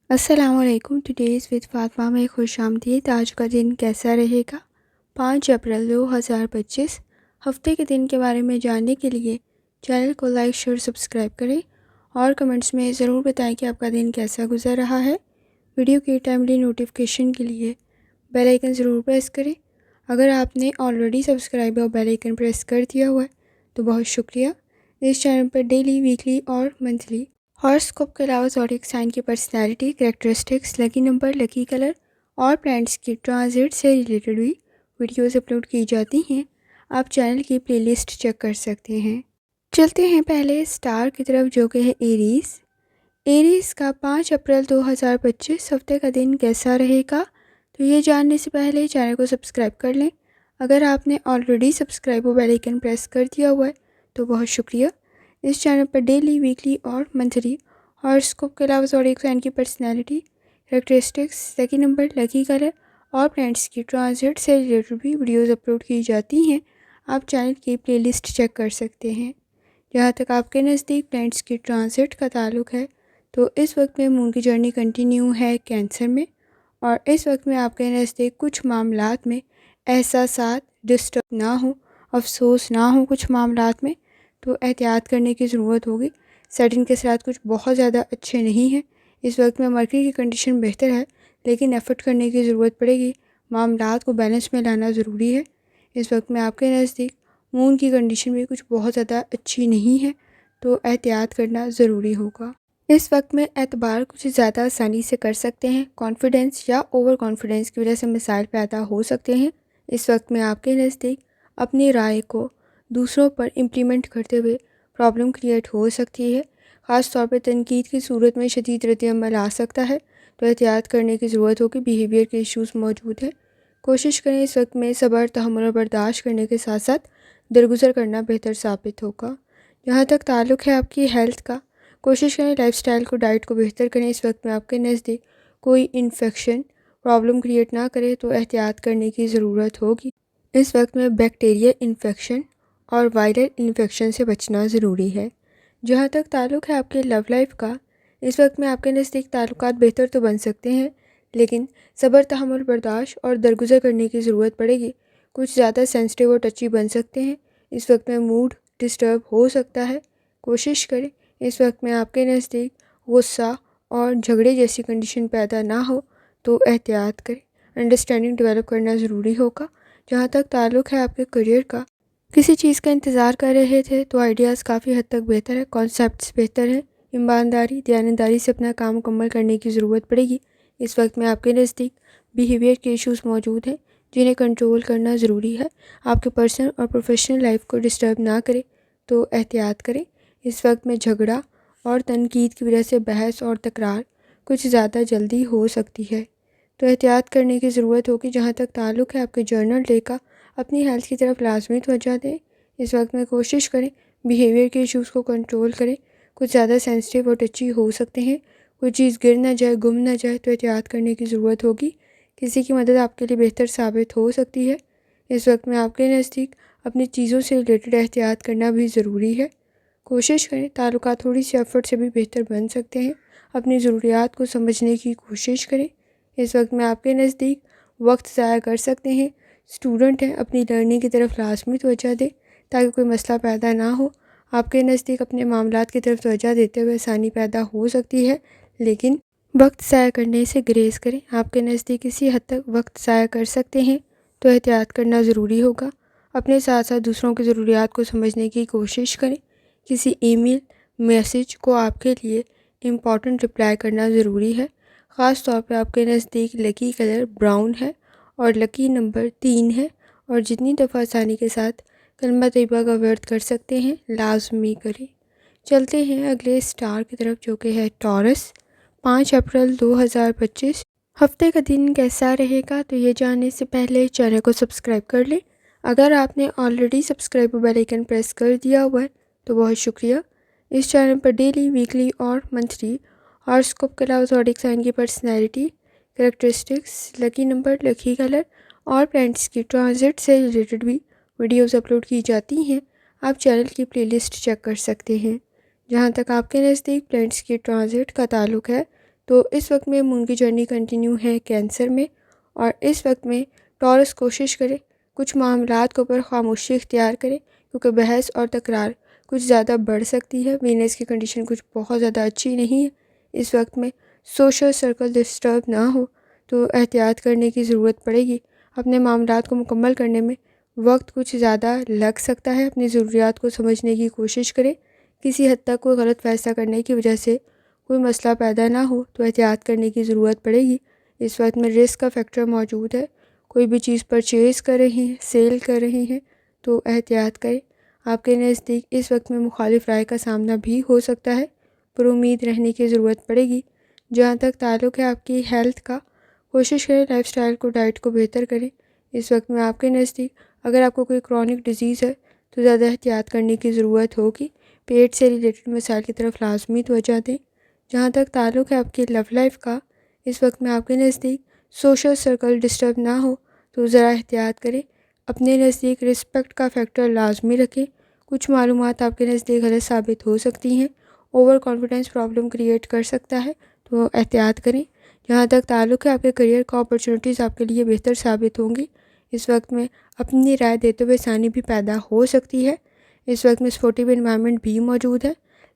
السلام علیکم. Today's with Fatima میں خوش آمدید. آج کا دن کیسا رہے گا؟ 5 اپریل 2025 ہفتے کے دن کے بارے میں جاننے کے لیے چینل کو لائک شیئر سبسکرائب کریں اور کمنٹس میں ضرور بتائیں کہ آپ کا دن کیسا گزر رہا ہے. ویڈیو کی ٹائملی نوٹیفیکیشن کے لیے بیل آئیکن ضرور پریس کریں. اگر آپ نے آلریڈی سبسکرائب اور بیل آئیکن پریس کر دیا ہوا ہے تو بہت شکریہ. اس چینل پر ڈیلی، ویکلی اور منتھلی ہاراسکوپ کے علاوہ زوڈیک سائن کی personality, characteristics, lucky number, lucky colour اور پلانٹس کی ٹرانزٹ سے ریلیٹڈ بھی ویڈیوز اپلوڈ کی جاتی ہیں. آپ چینل کی پلے لسٹ چیک کر سکتے ہیں. چلتے ہیں پہلے اسٹار کی طرف جو کہ ہے ایریز. ایریز کا 5 اپریل 2025 ہفتے کا دن کیسا رہے گا؟ تو یہ جاننے سے پہلے چینل کو سبسکرائب کر لیں. اگر آپ نے آلریڈی سبسکرائب اور بیل آئیکن پریس کر دیا ہوا ہے تو بہت شکریہ. اس چینل پر ڈیلی، ویکلی اور منتھلی ہاراسکوپ کے علاوہ زوڈیک سائن کی personality, characteristics, lucky number, lucky colour اور پلانٹس کی ٹرانزٹ سے ریلیٹڈ بھی ویڈیوز اپلوڈ کی جاتی ہیں. آپ چینل کی پلے لسٹ چیک کر سکتے ہیں. جہاں تک آپ کے نزدیک پلانٹس کی ٹرانزٹ کا تعلق ہے تو اس وقت میں مون کی جرنی کنٹینیو ہے کینسر میں، اور اس وقت میں آپ کے نزدیک کچھ معاملات میں احساسات ڈسٹرب نہ ہوں، افسوس نہ ہوں کچھ معاملات میں، تو احتیاط کرنے کی ضرورت ہوگی. سیٹن کے ساتھ کچھ بہت زیادہ اچھے نہیں ہیں. اس وقت میں مرکری کی کنڈیشن بہتر ہے لیکن ایفرٹ کرنے کی ضرورت پڑے گی. معاملات کو بیلنس میں لانا ضروری ہے. اس وقت میں آپ کے نزدیک مون کی کنڈیشن بھی کچھ بہت زیادہ اچھی نہیں ہے تو احتیاط کرنا ضروری ہوگا. اس وقت میں اعتبار کچھ زیادہ آسانی سے کر سکتے ہیں. کانفیڈنس یا اوور کانفیڈنس کی وجہ سے مسائل پیدا ہو سکتے ہیں. اس وقت میں آپ کے نزدیک اپنی رائے کو دوسروں پر امپلیمنٹ کرتے ہوئے پرابلم کریٹ ہو سکتی ہے. خاص طور پہ تنقید کی صورت میں شدید رد عمل آ سکتا ہے تو احتیاط کرنے کی ضرورت ہوگی. بیہیویئر کے ایشوز موجود ہیں. کوشش کریں اس وقت میں صبر، تحمل اور برداشت کرنے کے ساتھ ساتھ درگزر کرنا بہتر ثابت ہوگا. جہاں تک تعلق ہے آپ کی ہیلتھ کا، کوشش کریں لائف سٹائل کو، ڈائٹ کو بہتر کریں. اس وقت میں آپ کے نزدیک کوئی انفیکشن پرابلم کریٹ نہ کرے تو احتیاط کرنے کی ضرورت ہوگی. اس وقت میں بیکٹیریل انفیکشن اور وائرل انفیکشن سے بچنا ضروری ہے. جہاں تک تعلق ہے آپ کے لو لائف کا، اس وقت میں آپ کے نزدیک تعلقات بہتر تو بن سکتے ہیں لیکن صبر، تحمل، برداشت اور درگزر کرنے کی ضرورت پڑے گی. کچھ زیادہ سینسٹیو اور ٹچی بن سکتے ہیں. اس وقت میں موڈ ڈسٹرب ہو سکتا ہے. کوشش کریں اس وقت میں آپ کے نزدیک غصہ اور جھگڑے جیسی کنڈیشن پیدا نہ ہو تو احتیاط کریں. انڈرسٹینڈنگ ڈیولپ کرنا ضروری ہوگا. جہاں تک تعلق ہے آپ کے کریئر کا، کسی چیز کا انتظار کر رہے تھے تو آئیڈیاز کافی حد تک بہتر ہے، کانسیپٹس بہتر ہیں. ایمانداری، دیانتداری سے اپنا کام مکمل کرنے کی ضرورت پڑے گی. اس وقت میں آپ کے نزدیک بیہیویئر کے ایشوز موجود ہیں جنہیں کنٹرول کرنا ضروری ہے. آپ کے پرسنل اور پروفیشنل لائف کو ڈسٹرب نہ کریں تو احتیاط کریں. اس وقت میں جھگڑا اور تنقید کی وجہ سے بحث اور تکرار کچھ زیادہ جلدی ہو سکتی ہے تو احتیاط کرنے کی ضرورت ہوگی. جہاں تک تعلق ہے آپ کے جرنل ڈے کا، اپنی ہیلتھ کی طرف لازمی توجہ دیں. اس وقت میں کوشش کریں بیہیویئر کے ایشوز کو کنٹرول کریں. کچھ زیادہ سینسٹیو اور ٹچی ہو سکتے ہیں. کوئی چیز گر نہ جائے، گم نہ جائے تو احتیاط کرنے کی ضرورت ہوگی. کسی کی مدد آپ کے لیے بہتر ثابت ہو سکتی ہے. اس وقت میں آپ کے نزدیک اپنی چیزوں سے ریلیٹڈ احتیاط کرنا بھی ضروری ہے. کوشش کریں تعلقات تھوڑی سی ایفرٹ سے بھی بہتر بن سکتے ہیں. اپنی ضروریات کو سمجھنے کی کوشش کریں. اس وقت میں آپ کے نزدیک وقت ضائع کر سکتے ہیں. اسٹوڈنٹ ہیں، اپنی لرننگ کی طرف لازمی توجہ دیں تاکہ کوئی مسئلہ پیدا نہ ہو. آپ کے نزدیک اپنے معاملات کی طرف توجہ دیتے ہوئے آسانی پیدا ہو سکتی ہے لیکن وقت ضائع کرنے سے گریز کریں. آپ کے نزدیک کسی حد تک وقت ضائع کر سکتے ہیں تو احتیاط کرنا ضروری ہوگا. اپنے ساتھ ساتھ دوسروں کی ضروریات کو سمجھنے کی کوشش کریں. کسی ای میل، میسج کو آپ کے لیے امپورٹنٹ رپلائی کرنا ضروری ہے. خاص طور پہ آپ کے نزدیک لکی کلر براؤن ہے اور لکی نمبر 3 ہے، اور جتنی دفعہ آسانی کے ساتھ کلمہ طیبہ کا ورد کر سکتے ہیں لازمی کریں. چلتے ہیں اگلے اسٹار کی طرف جو کہ ہے ٹورس. 5 اپریل 2025 ہفتے کا دن کیسا رہے گا؟ تو یہ جاننے سے پہلے چینل کو سبسکرائب کر لیں. اگر آپ نے آلریڈی سبسکرائب اور بیل آئیکن پریس کر دیا ہوا ہے تو بہت شکریہ. اس چینل پر ڈیلی، ویکلی اور منتھلی ہاراسکوپ کے علاوہ زوڈیک سائن کی personality, characteristics, lucky number, lucky colour اور پلانٹس کی ٹرانزٹ سے ریلیٹڈ بھی ویڈیوز اپلوڈ کی جاتی ہیں. آپ چینل کی پلے لسٹ چیک کر سکتے ہیں. جہاں تک آپ کے نزدیک پلانٹس کی ٹرانزٹ کا تعلق ہے تو اس وقت میں مون کی جرنی کنٹینیو ہے کینسر میں، اور اس وقت میں ٹورس کوشش کرے کچھ معاملات کے اوپر خاموشی اختیار کرے، کیونکہ بحث اور تکرار کچھ زیادہ بڑھ سکتی ہے۔ وینس کی کنڈیشن کچھ بہت زیادہ اچھی نہیں ہے۔ اس وقت میں سوشل سرکل ڈسٹرب نہ ہو تو احتیاط کرنے کی ضرورت پڑے گی۔ اپنے معاملات کو مکمل کرنے میں وقت کچھ زیادہ لگ سکتا ہے۔ اپنی ضروریات کو سمجھنے کی کوشش کریں۔ کسی حد تک کوئی غلط فیصلہ کرنے کی وجہ سے کوئی مسئلہ پیدا نہ ہو تو احتیاط کرنے کی ضرورت پڑے گی۔ اس وقت میں رسک کا فیکٹر موجود ہے۔ کوئی بھی چیز پرچیز کر رہے ہیں، سیل کر رہے ہیں تو احتیاط کریں۔ آپ کے نزدیک اس وقت میں مخالف رائے کا سامنا بھی ہو سکتا ہے، پر امید رہنے کی ضرورت پڑے گی۔ جہاں تک تعلق ہے آپ کی ہیلتھ کا، کوشش کریں لائف سٹائل کو، ڈائٹ کو بہتر کریں۔ اس وقت میں آپ کے نزدیک اگر آپ کو کوئی کرونک ڈیزیز ہے تو زیادہ احتیاط کرنے کی ضرورت ہوگی۔ پیٹ سے ریلیٹڈ مسائل کی طرف لازمی توجہ دیں۔ جہاں تک تعلق ہے آپ کی لو لائف کا، اس وقت میں آپ کے نزدیک سوشل سرکل ڈسٹرب نہ ہو تو ذرا احتیاط کریں۔ اپنے نزدیک رسپیکٹ کا فیکٹر لازمی رکھیں۔ کچھ معلومات آپ کے نزدیک غلط ثابت ہو سکتی ہیں۔ اوور کانفیڈنس پرابلم کریٹ کر سکتا ہے تو احتیاط کریں۔ جہاں تک تعلق ہے آپ کے کریئر کا، اپرچونیٹیز آپ کے لیے بہتر ثابت ہوں گی۔ اس وقت میں اپنی رائے دیتے ہوئے آسانی بھی پیدا ہو سکتی ہے۔ اس وقت میں سپورٹیو انوائرمنٹ بھی موجود ہے،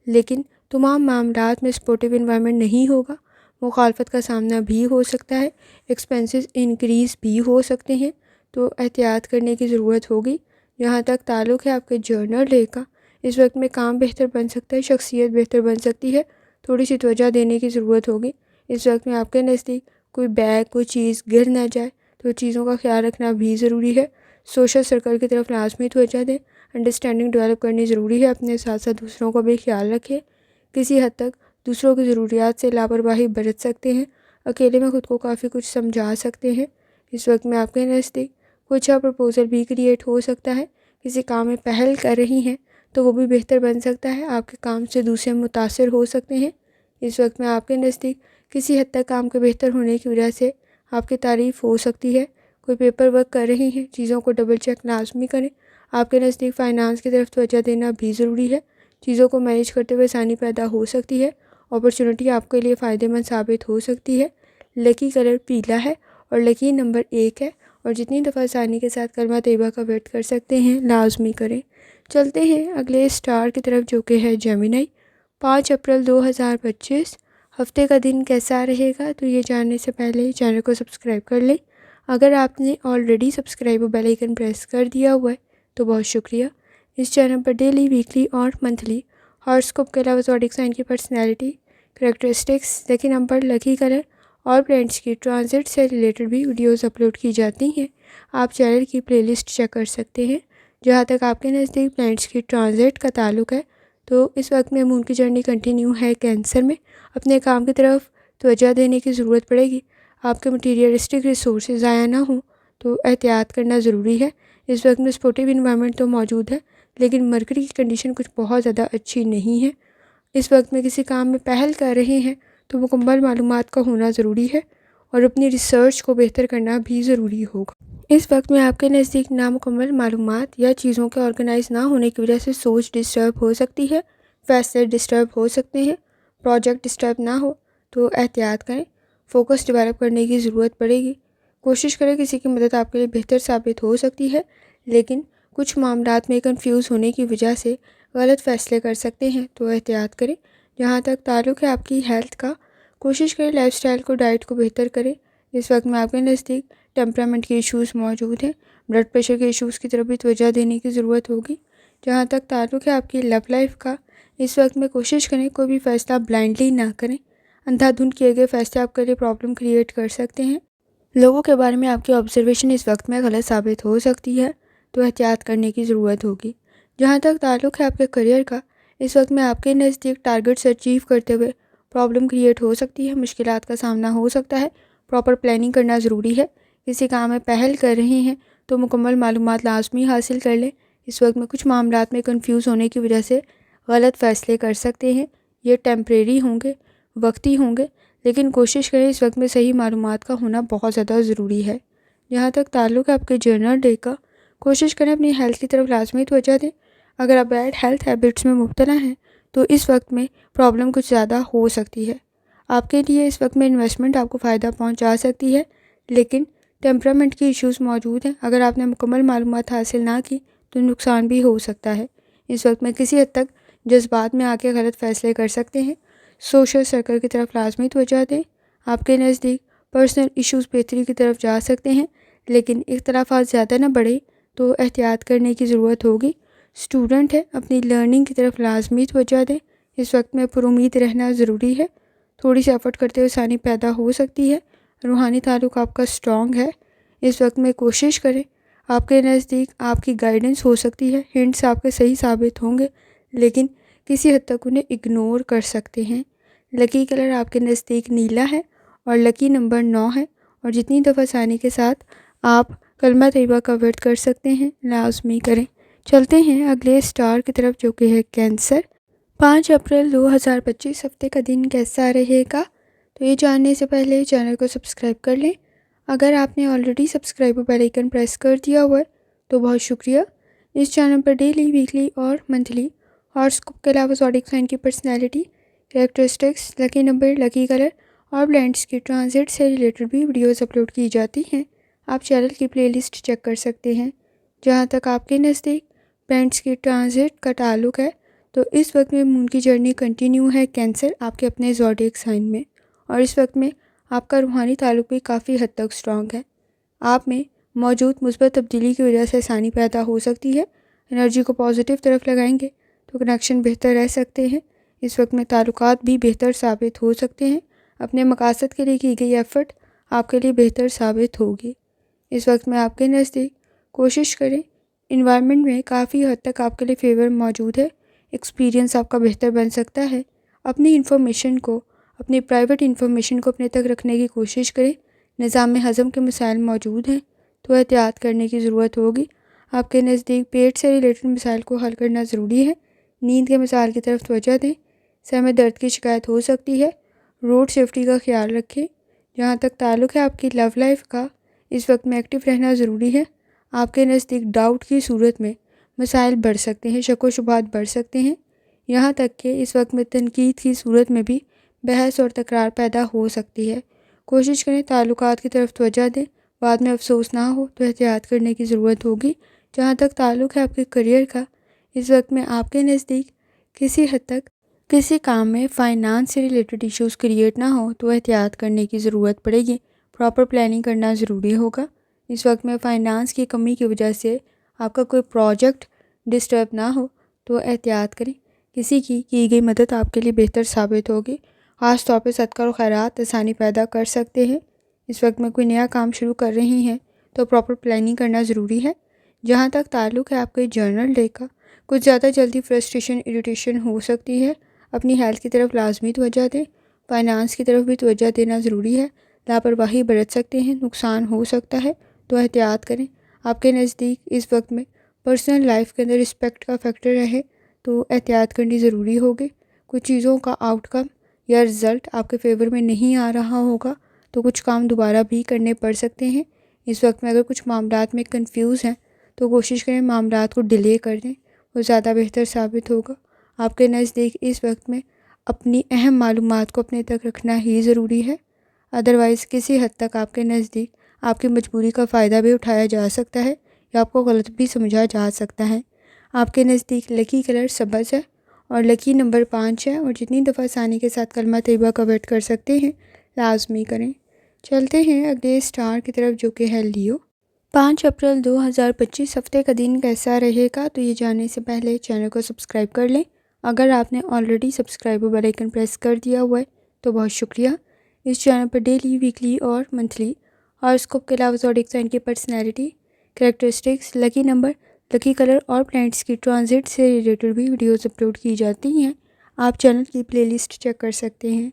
لیکن تمام معاملات میں سپورٹیو انوائرمنٹ نہیں ہوگا۔ مخالفت کا سامنا بھی ہو سکتا ہے، ایکسپینسز انکریز بھی ہو سکتے ہیں تو احتیاط کرنے کی ضرورت ہوگی۔ جہاں تک تعلق ہے آپ کے جرنل ڈے کا، اس وقت میں کام بہتر بن سکتا ہے، شخصیت بہتر بن سکتی ہے، تھوڑی سی توجہ دینے کی ضرورت ہوگی۔ اس وقت میں آپ کے نزدیک کوئی بیگ، کوئی چیز گر نہ جائے تو چیزوں کا خیال رکھنا بھی ضروری ہے۔ سوشل سرکل کی طرف لازمی توجہ دیں۔ انڈرسٹینڈنگ ڈیولپ کرنی ضروری ہے۔ اپنے ساتھ ساتھ دوسروں کا بھی خیال رکھیں۔ کسی حد تک دوسروں کی ضروریات سے لاپرواہی برت سکتے ہیں، اکیلے میں خود کو کافی کچھ سمجھا سکتے ہیں۔ اس وقت میں آپ کے نزدیک کوئی اچھا پرپوزل بھی کریٹ ہو سکتا ہے۔ کسی کام میں پہل کر رہی ہیں تو وہ بھی بہتر بن سکتا ہے۔ آپ کے کام سے دوسرے متاثر ہو سکتے ہیں۔ اس وقت میں آپ کے نزدیک کسی حد تک کام کے بہتر ہونے کی وجہ سے آپ کی تعریف ہو سکتی ہے۔ کوئی پیپر ورک کر رہی ہیں، چیزوں کو ڈبل چیک لازمی کریں۔ آپ کے نزدیک فائنانس کی طرف توجہ دینا بھی ضروری ہے۔ چیزوں کو مینیج کرتے ہوئے آسانی پیدا ہو سکتی ہے۔ اپرچونٹی آپ کے لیے فائدہ مند ثابت ہو سکتی ہے۔ لکی کلر پیلا ہے اور لکی نمبر 1 ہے، اور جتنی دفعہ آسانی کے ساتھ کلمہ طیبہ کا ویٹ کر سکتے ہیں لازمی کریں۔ چلتے ہیں اگلے اسٹار کی طرف جو کہ ہے جیمنائی۔ 5 اپریل 2025 ہفتے کا دن کیسا رہے گا؟ تو یہ جاننے سے پہلے چینل کو سبسکرائب کر لیں۔ اگر آپ نے آلریڈی سبسکرائب اور بیل آئیکن پریس کر دیا ہوا ہے تو بہت شکریہ۔ اس چینل پر ڈیلی، ویکلی اور منتھلی ہاراسکوپ کے علاوہ زوڈک سائن کی personality, characteristics, lucky number, lucky colour اور پلینٹس کی ٹرانزٹ سے ریلیٹڈ بھی ویڈیوز اپلوڈ کی جاتی ہیں۔ آپ چینل کی پلے لسٹ چیک کر سکتے ہیں۔ جہاں تک آپ کے نزدیک پلینٹس کی ٹرانزٹ کا تعلق ہے تو اس وقت میں مون کی جرنی کنٹینیو ہے کینسر میں۔ اپنے کام کی طرف توجہ دینے کی ضرورت پڑے گی۔ آپ کے مٹیریلسٹک ریسورسز ضائع نہ ہوں تو احتیاط کرنا ضروری ہے۔ اس وقت میں سپورٹیو انوائرمنٹ تو موجود ہے، لیکن مرکری کی کنڈیشن کچھ بہت زیادہ اچھی نہیں ہے۔ اس وقت میں کسی کام میں پہل کر رہے ہیں تو مکمل معلومات کا ہونا ضروری ہے، اور اپنی ریسرچ کو بہتر کرنا بھی ضروری ہوگا۔ اس وقت میں آپ کے نزدیک نامکمل معلومات یا چیزوں کے آرگنائز نہ ہونے کی وجہ سے سوچ ڈسٹرب ہو سکتی ہے، فیصلے ڈسٹرب ہو سکتے ہیں، پروجیکٹ ڈسٹرب نہ ہو تو احتیاط کریں۔ فوکس ڈیولپ کرنے کی ضرورت پڑے گی۔ کوشش کریں کسی کی مدد آپ کے لیے بہتر ثابت ہو سکتی ہے، لیکن کچھ معاملات میں کنفیوز ہونے کی وجہ سے غلط فیصلے کر سکتے ہیں تو احتیاط کریں۔ جہاں تک تعلق ہے آپ کی ہیلتھ کا، کوشش کریں لائف سٹائل کو، ڈائٹ کو بہتر کریں۔ اس وقت میں آپ کے نزدیک ٹیمپرامنٹ کے ایشوز موجود ہیں، بلڈ پریشر کے ایشوز کی طرف بھی توجہ دینے کی ضرورت ہوگی۔ جہاں تک تعلق ہے آپ کی لو لائف کا، اس وقت میں کوشش کریں کوئی بھی فیصلہ بلائنڈلی نہ کریں۔ اندھا دھند کیے گئے فیصلے آپ کے لیے پرابلم کریٹ کر سکتے ہیں۔ لوگوں کے بارے میں آپ کی آبزرویشن اس وقت میں غلط ثابت ہو سکتی ہے تو احتیاط کرنے کی ضرورت ہوگی۔ جہاں تک تعلق ہے آپ کے کریئر کا، اس وقت میں آپ کے نزدیک ٹارگٹس اچیو کرتے ہوئے پرابلم کریٹ ہو سکتی ہے، مشکلات کا سامنا ہو سکتا ہے۔ پراپر پلاننگ کرنا ضروری ہے۔ کسی کام میں پہل کر رہے ہیں تو مکمل معلومات لازمی حاصل کر لیں۔ اس وقت میں کچھ معاملات میں کنفیوز ہونے کی وجہ سے غلط فیصلے کر سکتے ہیں۔ یہ ٹیمپریری ہوں گے، وقتی ہوں گے، لیکن کوشش کریں اس وقت میں صحیح معلومات کا ہونا بہت زیادہ ضروری ہے۔ جہاں تک تعلق ہے آپ کے جرنل ڈے کا، کوشش کریں اپنی ہیلتھ کی طرف لازمی توجہ دیں۔ اگر آپ بیڈ ہیلتھ ہیبٹس میں مبتلا ہیں تو اس وقت میں پرابلم کچھ زیادہ ہو سکتی ہے۔ آپ کے لیے اس وقت میں انویسٹمنٹ آپ کو فائدہ پہنچا سکتی ہے، لیکن ٹیمپرامنٹ کی ایشوز موجود ہیں۔ اگر آپ نے مکمل معلومات حاصل نہ کی تو نقصان بھی ہو سکتا ہے۔ اس وقت میں کسی حد تک جذبات میں آ کے غلط فیصلے کر سکتے ہیں۔ سوشل سرکل کی طرف لازمی توجہ دیں۔ آپ کے نزدیک پرسنل ایشوز بہتری کی طرف جا سکتے ہیں، لیکن اختلافات زیادہ نہ بڑھے تو احتیاط کرنے کی ضرورت ہوگی۔ اسٹوڈنٹ ہے، اپنی لرننگ کی طرف لازمی توجہ دیں۔ اس وقت میں پر امید رہنا ضروری ہے۔ تھوڑی سی ایفرٹ کرتے ہوئے آسانی پیدا ہو سکتی ہے۔ روحانی تعلق آپ کا اسٹرانگ ہے۔ اس وقت میں کوشش کریں۔ آپ کے نزدیک آپ کی گائیڈنس ہو سکتی ہے، ہنٹس آپ کے صحیح ثابت ہوں گے، لیکن کسی حد تک انہیں اگنور کر سکتے ہیں۔ لکی کلر آپ کے نزدیک نیلا ہے اور لکی نمبر 9 ہے، اور جتنی دفعہ آسانی کے ساتھ آپ کلمہ طیبہ کا ورد کر سکتے ہیں لازمی کریں۔ چلتے ہیں اگلے اسٹار کی طرف جو کہ ہے کینسر۔ 5 اپریل 2025 ہفتے کا دن کیسا رہے گا؟ تو یہ جاننے سے پہلے چینل کو سبسکرائب کر لیں۔ اگر آپ نے already subscribe bell icon press کر دیا ہوا ہے تو بہت شکریہ۔ اس چینل پر ڈیلی، ویکلی اور منتھلی ہاراسکوپ کے علاوہ زوڈیک سائن کی personality, characteristics, lucky number, lucky colour اور پلانٹس کی ٹرانزٹ سے ریلیٹڈ بھی ویڈیوز اپلوڈ کی جاتی ہیں۔ آپ چینل کی پلے لسٹ چیک کر سکتے ہیں۔ جہاں تک آپ کے نزدیک پلانٹس کی ٹرانزٹ کا تعلق ہے تو اس وقت میں مون کی جرنی کنٹینیو ہے کینسر آپ کے اپنے زوڈیک سائن میں، اور اس وقت میں آپ کا روحانی تعلق بھی کافی حد تک اسٹرانگ ہے۔ آپ میں موجود مثبت تبدیلی کی وجہ سے آسانی پیدا ہو سکتی ہے۔ انرجی کو پازیٹیو طرف لگائیں گے تو کنیکشن بہتر رہ سکتے ہیں۔ اس وقت میں تعلقات بھی بہتر ثابت ہو سکتے ہیں۔ اپنے مقاصد کے لیے کی گئی ایفرٹ آپ کے لیے بہتر ثابت ہوگی۔ اس وقت میں آپ کے نزدیک کوشش کریں، انوائرمنٹ میں کافی حد تک آپ کے لیے فیور موجود ہے۔ ایکسپیرینس آپ کا بہتر بن سکتا ہے۔ اپنی انفارمیشن کو، اپنی پرائیویٹ انفارمیشن کو اپنے تک رکھنے کی کوشش کریں۔ نظام ہضم کے مسائل موجود ہیں تو احتیاط کرنے کی ضرورت ہوگی۔ آپ کے نزدیک پیٹ سے ریلیٹڈ مسائل کو حل کرنا ضروری ہے۔ نیند کے مسائل کی طرف توجہ دیں۔ سر میں درد کی شکایت ہو سکتی ہے۔ روڈ سیفٹی کا خیال رکھیں۔ جہاں تک تعلق ہے آپ کی لو لائف کا، اس وقت میں ایکٹیو رہنا ضروری ہے۔ آپ کے نزدیک ڈاؤٹ کی صورت میں مسائل بڑھ سکتے ہیں، شک و شبہات بڑھ سکتے ہیں، یہاں تک کہ اس وقت میں تنقید کی صورت میں بھی بحث اور تکرار پیدا ہو سکتی ہے۔ کوشش کریں تعلقات کی طرف توجہ دیں، بعد میں افسوس نہ ہو تو احتیاط کرنے کی ضرورت ہوگی۔ جہاں تک تعلق ہے آپ کے کریئر کا، اس وقت میں آپ کے نزدیک کسی حد تک کسی کام میں فائنانس سے ریلیٹڈ ایشوز کریٹ نہ ہو تو احتیاط کرنے کی ضرورت پڑے گی۔ پراپر پلاننگ کرنا ضروری ہوگا۔ اس وقت میں فائنانس کی کمی کی وجہ سے آپ کا کوئی پروجیکٹ ڈسٹرب نہ ہو تو احتیاط کریں۔ کسی کی گئی مدد آپ کے لیے بہتر ثابت ہوگی۔ خاص طور پہ صدقہ و خیرات آسانی پیدا کر سکتے ہیں۔ اس وقت میں کوئی نیا کام شروع کر رہی ہیں تو پراپر پلاننگ کرنا ضروری ہے۔ جہاں تک تعلق ہے آپ کے جرنل ڈے کا، کچھ زیادہ جلدی فرسٹریشن، اریٹیشن ہو سکتی ہے۔ اپنی ہیلتھ کی طرف لازمی توجہ دیں۔ فائنانس کی طرف بھی توجہ دینا ضروری ہے۔ لاپرواہی برت سکتے ہیں، نقصان ہو سکتا ہے تو احتیاط کریں۔ آپ کے نزدیک اس وقت میں پرسنل لائف کے اندر رسپیکٹ کا فیکٹر رہے تو احتیاط کرنی ضروری ہوگی۔ کچھ چیزوں کا آؤٹ کم یا رزلٹ آپ کے فیور میں نہیں آ رہا ہوگا تو کچھ کام دوبارہ بھی کرنے پڑ سکتے ہیں۔ اس وقت میں اگر کچھ معاملات میں کنفیوز ہیں تو کوشش کریں معاملات کو ڈیلے کر دیں، وہ زیادہ بہتر ثابت ہوگا۔ آپ کے نزدیک اس وقت میں اپنی اہم معلومات کو اپنے تک رکھنا ہی ضروری ہے۔ ادروائز کسی حد تک آپ کے نزدیک آپ کی مجبوری کا فائدہ بھی اٹھایا جا سکتا ہے یا آپ کو غلط بھی سمجھا جا سکتا ہے۔ آپ کے نزدیک لکی کلر سبز ہے اور لکی نمبر 5 ہے، اور جتنی دفعہ آسانی کے ساتھ کلمہ طیبہ کا ورد کر سکتے ہیں لازمی کریں۔ چلتے ہیں اگلے اسٹار کی طرف جو کہ ہے لیو۔ 5 اپریل 2025 ہفتے کا دن کیسا رہے گا؟ تو یہ جاننے سے پہلے چینل کو سبسکرائب کر لیں۔ اگر آپ نے already subscribe bell icon press کر دیا ہوا ہے تو بہت شکریہ۔ اس چینل پر ڈیلی، ویکلی اور منتھلی ہاراسکوپ کے علاوہ زوڈیک سائن کی personality, characteristics, lucky number, lucky colour اور پلانٹس کی ٹرانزٹ سے ریلیٹڈ بھی ویڈیوز اپلوڈ کی جاتی ہیں۔ آپ چینل کی پلے لسٹ چیک کر سکتے ہیں۔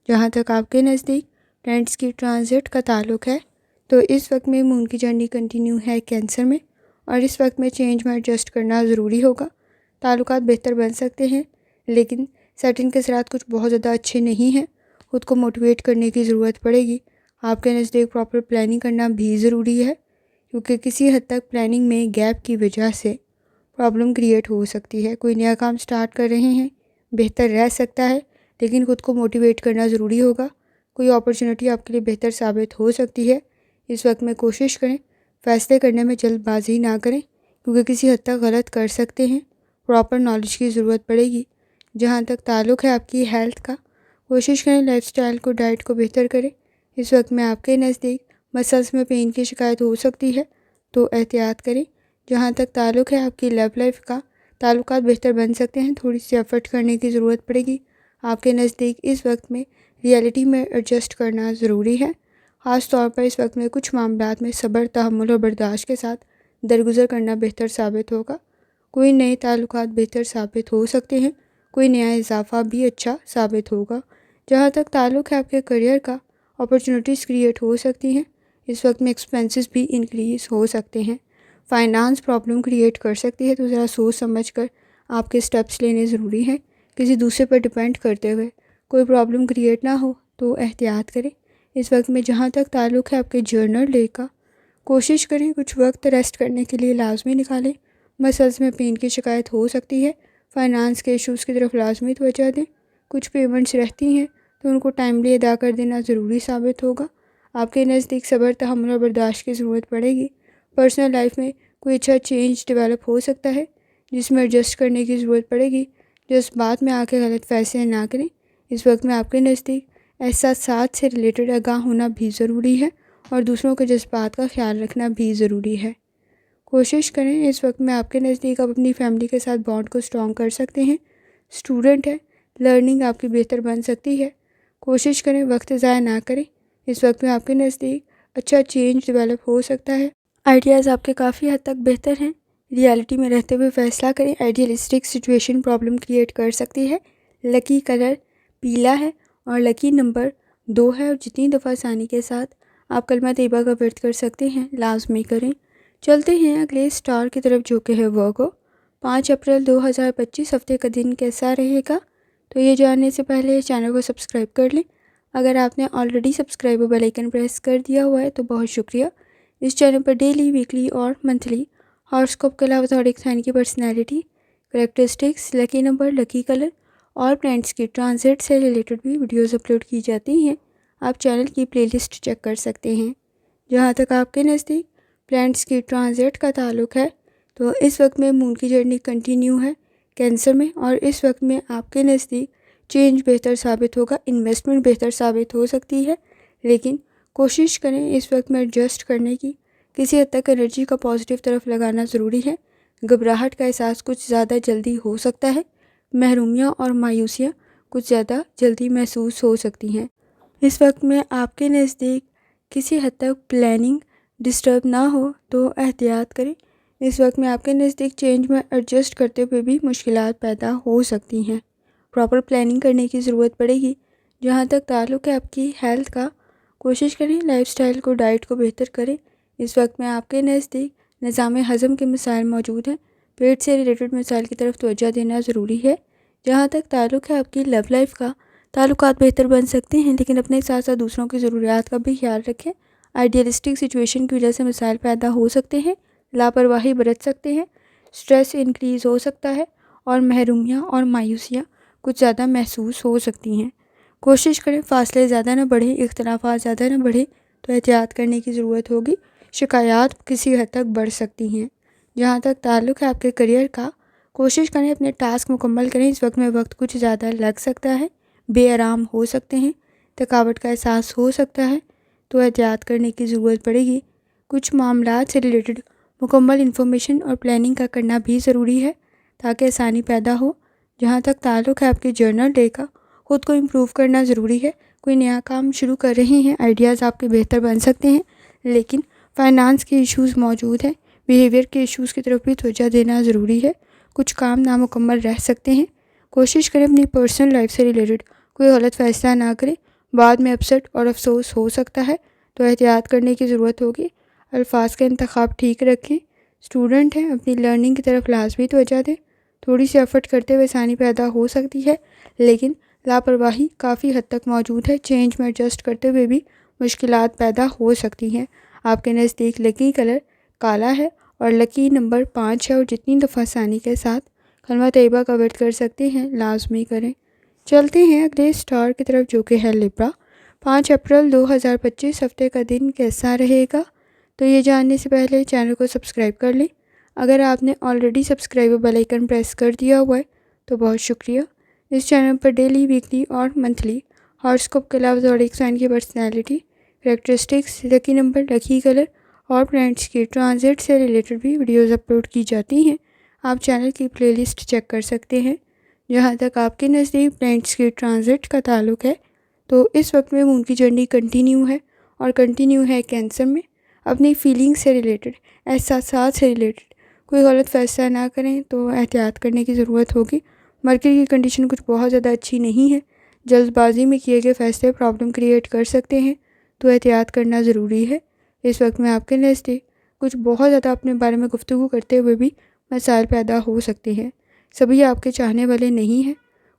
جہاں تک آپ کے نزدیک پلانٹس کی ٹرانزٹ کا تعلق ہے تو اس وقت میں مون کی جرنی کنٹینیو ہے کینسر میں، اور اس وقت میں چینج میں ایڈجسٹ کرنا ضروری ہوگا۔ تعلقات بہتر بن سکتے ہیں، لیکن سیٹنگ کے اثرات کچھ بہت زیادہ اچھے نہیں ہیں۔ خود کو موٹیویٹ کرنے کی ضرورت پڑے گی۔ آپ کے نزدیک پراپر پلاننگ کرنا بھی ضروری ہے، کیونکہ کسی حد تک پلاننگ میں گیپ کی وجہ سے پرابلم کریٹ ہو سکتی ہے۔ کوئی نیا کام سٹارٹ کر رہے ہیں، بہتر رہ سکتا ہے لیکن خود کو موٹیویٹ کرنا ضروری ہوگا۔ کوئی اپرچونٹی آپ کے لیے بہتر ثابت ہو سکتی ہے۔ اس وقت میں کوشش کریں فیصلے کرنے میں جلد بازی نہ کریں، کیونکہ کسی حد تک غلط کر سکتے ہیں۔ پراپر نالج کی ضرورت پڑے گی۔ جہاں تک تعلق ہے آپ کی ہیلتھ کا، کوشش کریں لائف سٹائل کو ڈائٹ کو بہتر کریں۔ اس وقت میں آپ کے نزدیک مسلس میں پین کی شکایت ہو سکتی ہے، تو احتیاط کریں۔ جہاں تک تعلق ہے آپ کی لو لائف کا، تعلقات بہتر بن سکتے ہیں، تھوڑی سی ایفرٹ کرنے کی ضرورت پڑے گی۔ آپ کے نزدیک اس وقت میں ریئلٹی میں ایڈجسٹ کرنا ضروری ہے۔ خاص طور پر اس وقت میں کچھ معاملات میں صبر، تحمل اور برداشت کے ساتھ درگزر کرنا بہتر ثابت ہوگا۔ کوئی نئے تعلقات بہتر ثابت ہو سکتے ہیں، کوئی نیا اضافہ بھی اچھا ثابت ہوگا۔ جہاں تک تعلق ہے آپ کے کریئر کا، اپرچونٹیز کریٹ ہو سکتی ہیں۔ اس وقت میں ایکسپینسز بھی انکریز ہو سکتے ہیں۔ فائنانس پرابلم کریٹ کر سکتی ہے، تو ذرا سوچ سمجھ کر آپ کے سٹیپس لینے ضروری ہیں۔ کسی دوسرے پر ڈپینڈ کرتے ہوئے کوئی پرابلم کریٹ نہ ہو، تو احتیاط کریں۔ اس وقت میں جہاں تک تعلق ہے آپ کے جرنل ڈے کا، کوشش کریں کچھ وقت ریسٹ کرنے کے لیے لازمی نکالیں۔ مسلس میں پین کی شکایت ہو سکتی ہے، فائنانس کے ایشوز کی طرف لازمی توجہ دیں۔ کچھ پیمنٹس رہتی ہیں تو ان کو ٹائملی ادا کر دینا ضروری ثابت ہوگا۔ آپ کے نزدیک صبر، تحمل اور برداشت کی ضرورت پڑے گی۔ پرسنل لائف میں کوئی اچھا چینج ڈیولپ ہو سکتا ہے، جس میں ایڈجسٹ کرنے کی ضرورت پڑے گی۔ جذبات میں آ کے غلط فیصلے نہ کریں۔ اس وقت میں آپ کے نزدیک احساسات سے ریلیٹڈ آگاہ ہونا بھی ضروری ہے، اور دوسروں کے جذبات کا خیال رکھنا بھی ضروری ہے۔ کوشش کریں اس وقت میں آپ کے نزدیک آپ اپنی فیملی کے ساتھ بانڈ کو اسٹرانگ کر سکتے ہیں۔ اسٹوڈنٹ ہے، لرننگ آپ کی بہتر بن سکتی ہے۔ کوشش کریں وقت ضائع نہ کریں۔ اس وقت میں آپ کے نزدیک اچھا چینج ڈیولپ ہو سکتا ہے۔ آئیڈیاز آپ کے کافی حد تک بہتر ہیں۔ ریالٹی میں رہتے ہوئے فیصلہ کریں۔ آئیڈیلسٹک سچویشن پرابلم کریٹ کر سکتی ہے۔ لکی کلر پیلا ہے اور لکی نمبر 2 ہے، اور جتنی دفعہ آسانی کے ساتھ آپ کلمہ طیبہ کا ورد کر سکتے ہیں لازمی کریں۔ چلتے ہیں اگلے اسٹار کی طرف، جو کہ ہے ورگو۔ 5 اپریل 2025 ہفتے کا دن کیسا رہے گا؟ تو یہ جاننے سے پہلے چینل کو سبسکرائب کر لیں۔ اگر آپ نے آلریڈی سبسکرائب اور بیل آئیکن پریس کر دیا ہوا ہے تو بہت شکریہ۔ اس چینل پر ڈیلی، ویکلی اور منتھلی ہاراسکوپ کے علاوہ زوڈیک سائن کی personality, characteristics, lucky number, lucky colour اور پلانٹس کی ٹرانزٹ سے ریلیٹڈ بھی ویڈیوز اپلوڈ کی جاتی ہیں۔ آپ چینل کی پلے لسٹ چیک کر سکتے ہیں۔ جہاں تک آپ کے نزدیک پلانٹس کی ٹرانزٹ کا تعلق ہے، تو اس وقت میں مون کی جرنی کنٹینیو ہے کینسر میں، اور اس وقت میں آپ کے نزدیک چینج بہتر ثابت ہوگا، انویسٹمنٹ بہتر ثابت ہو سکتی ہے، لیکن کوشش کریں اس وقت میں ایڈجسٹ کرنے کی۔ کسی حد تک انرجی کا پازیٹیو طرف لگانا ضروری ہے۔ گھبراہٹ کا احساس کچھ زیادہ جلدی ہو سکتا ہے۔ محرومیاں اور مایوسیاں کچھ زیادہ جلدی محسوس ہو سکتی ہیں۔ اس وقت میں آپ کے نزدیک کسی حد تک پلاننگ ڈسٹرب نہ ہو، تو احتیاط کریں۔ اس وقت میں آپ کے نزدیک چینج میں ایڈجسٹ کرتے ہوئے بھی مشکلات پیدا ہو سکتی ہیں۔ پراپر پلاننگ کرنے کی ضرورت پڑے گی۔ جہاں تک تعلق ہے آپ کی ہیلتھ کا، کوشش کریں لائف سٹائل کو، ڈائٹ کو بہتر کریں۔ اس وقت میں آپ کے نزدیک نظام ہضم کے مسائل موجود ہیں۔ پیٹ سے ریلیٹڈ مسائل کی طرف توجہ دینا ضروری ہے۔ جہاں تک تعلق ہے آپ کی لو لائف کا، تعلقات بہتر بن سکتے ہیں، لیکن اپنے ساتھ ساتھ دوسروں کی ضروریات کا بھی خیال رکھیں۔ آئیڈیلسٹک سچویشن کی وجہ سے مسائل پیدا ہو سکتے ہیں، لاپرواہی برت سکتے ہیں، سٹریس انکریز ہو سکتا ہے، اور محرومیاں اور مایوسیاں کچھ زیادہ محسوس ہو سکتی ہیں۔ کوشش کریں فاصلے زیادہ نہ بڑھیں، اختلافات زیادہ نہ بڑھیں، تو احتیاط کرنے کی ضرورت ہوگی۔ شکایات کسی حد تک بڑھ سکتی ہیں۔ جہاں تک تعلق ہے آپ کے کریئر کا، کوشش کریں اپنے ٹاسک مکمل کریں۔ اس وقت میں وقت کچھ زیادہ لگ سکتا ہے، بے آرام ہو سکتے ہیں، تھکاوٹ کا احساس ہو سکتا ہے، تو احتیاط کرنے کی ضرورت پڑے گی۔ کچھ معاملات سے ریلیٹڈ مکمل انفارمیشن اور پلاننگ کا کرنا بھی ضروری ہے، تاکہ آسانی پیدا ہو۔ جہاں تک تعلق ہے آپ کے جرنل ڈے کا، خود کو امپروو کرنا ضروری ہے۔ کوئی نیا کام شروع کر رہے ہیں، آئیڈیاز آپ کے بہتر بن سکتے ہیں، لیکن فائنانس کے ایشوز موجود ہیں، بیہیویئر کے ایشوز کی طرف بھی توجہ دینا ضروری ہے۔ کچھ کام نامکمل رہ سکتے ہیں۔ کوشش کریں اپنی پرسنل لائف سے ریلیٹڈ کوئی غلط فیصلہ نہ کریں، بعد میں اپسیٹ اور افسوس ہو سکتا ہے، تو احتیاط کرنے کی ضرورت ہوگی۔ الفاظ کا انتخاب ٹھیک رکھیں۔ اسٹوڈنٹ ہیں، اپنی لرننگ کی طرف لازمی توجہ دیں۔ تھوڑی سی ایفرٹ کرتے ہوئے آسانی پیدا ہو سکتی ہے، لیکن لاپرواہی کافی حد تک موجود ہے۔ چینج میں ایڈجسٹ کرتے ہوئے بھی مشکلات پیدا ہو سکتی ہیں۔ آپ کے نزدیک لکی کلر کالا ہے اور لکی نمبر 5 ہے، اور جتنی دفعہ آسانی کے ساتھ کلمہ طیبہ کا ورد کر سکتے ہیں لازمی کریں۔ چلتے ہیں اگلے اسٹار کی طرف جو کہ ہے لبرا۔ 5 اپریل 2025 ہفتے کا دن کیسا رہے گا؟ تو یہ جاننے سے پہلے چینل کو سبسکرائب کر لیں۔ اگر آپ نے already subscribe bell icon press کر دیا ہوا ہے تو بہت شکریہ۔ اس چینل پر ڈیلی، ویکلی اور منتھلی ہاراسکوپ کے علاوہ زوڈیک سائن کی personality, characteristics, lucky number, lucky colour اور پلانٹس کی ٹرانزٹ سے ریلیٹڈ بھی ویڈیوز اپلوڈ کی جاتی ہیں۔ آپ چینل کی پلے لسٹ چیک کر سکتے ہیں۔ جہاں تک آپ کے نزدیک پلانٹس کی ٹرانزٹ کا تعلق ہے تو اس وقت میں ان کی جرنی کنٹینیو ہے، اور کنٹینیو ہے کینسر میں۔ اپنی فیلنگ سے ریلیٹڈ، احساسات سے ریلیٹڈ کوئی غلط فیصلہ نہ کریں تو احتیاط کرنے کی ضرورت ہوگی۔ مرکری کی کنڈیشن کچھ بہت زیادہ اچھی نہیں ہے۔ جلد بازی میں کیے گئے فیصلے پرابلم کریٹ کر سکتے ہیں تو احتیاط کرنا ضروری ہے۔ اس وقت میں آپ کے نزدیک کچھ بہت زیادہ اپنے بارے میں گفتگو کرتے ہوئے بھی مسائل پیدا ہو سکتے ہیں۔ سبھی آپ کے چاہنے والے نہیں ہیں۔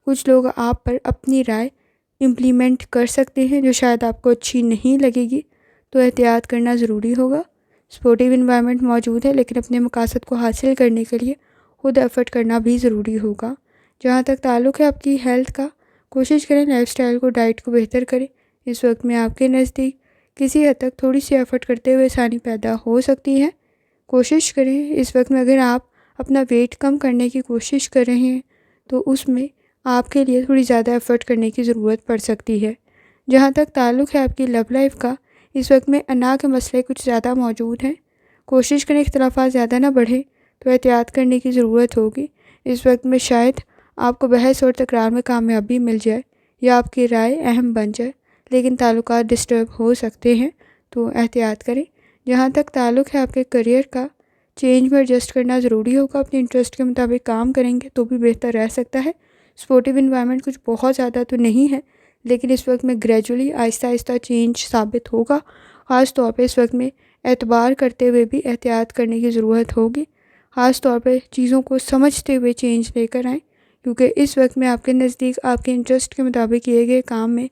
کچھ لوگ آپ پر اپنی رائے امپلیمنٹ کر سکتے ہیں جو شاید آپ کو اچھی نہیں لگے گی، تو احتیاط کرنا ضروری ہوگا۔ سپورٹیو انوائرمنٹ موجود ہے، لیکن اپنے مقاصد کو حاصل کرنے کے لیے خود ایفرٹ کرنا بھی ضروری ہوگا۔ جہاں تک تعلق ہے آپ کی ہیلتھ کا، کوشش کریں لائف سٹائل کو، ڈائٹ کو بہتر کریں۔ اس وقت میں آپ کے نزدیک کسی حد تک تھوڑی سی ایفرٹ کرتے ہوئے آسانی پیدا ہو سکتی ہے۔ کوشش کریں اس وقت میں اگر آپ اپنا ویٹ کم کرنے کی کوشش کر رہے ہیں تو اس میں آپ کے لیے تھوڑی زیادہ ایفرٹ کرنے کی ضرورت پڑ سکتی ہے۔ جہاں تک تعلق ہے آپ کی لو لائف کا، اس وقت میں انا کے مسئلے کچھ زیادہ موجود ہیں۔ کوشش کریں اختلافات زیادہ نہ بڑھیں تو احتیاط کرنے کی ضرورت ہوگی۔ اس وقت میں شاید آپ کو بحث اور تکرار میں کامیابی مل جائے یا آپ کی رائے اہم بن جائے، لیکن تعلقات ڈسٹرب ہو سکتے ہیں تو احتیاط کریں۔ جہاں تک تعلق ہے آپ کے کریئر کا، چینج میں ایڈجسٹ کرنا ضروری ہوگا۔ اپنے انٹرسٹ کے مطابق کام کریں گے تو بھی بہتر رہ سکتا ہے۔ سپورٹیو انوائرمنٹ کچھ بہت زیادہ تو نہیں ہے، لیکن اس وقت میں گریجولی آہستہ آہستہ چینج ثابت ہوگا۔ خاص طور پہ اس وقت میں اعتبار کرتے ہوئے بھی احتیاط کرنے کی ضرورت ہوگی۔ خاص طور پہ چیزوں کو سمجھتے ہوئے چینج لے کر آئیں، کیونکہ اس وقت میں آپ کے نزدیک آپ کے انٹرسٹ کے مطابق کیے گئے کام میں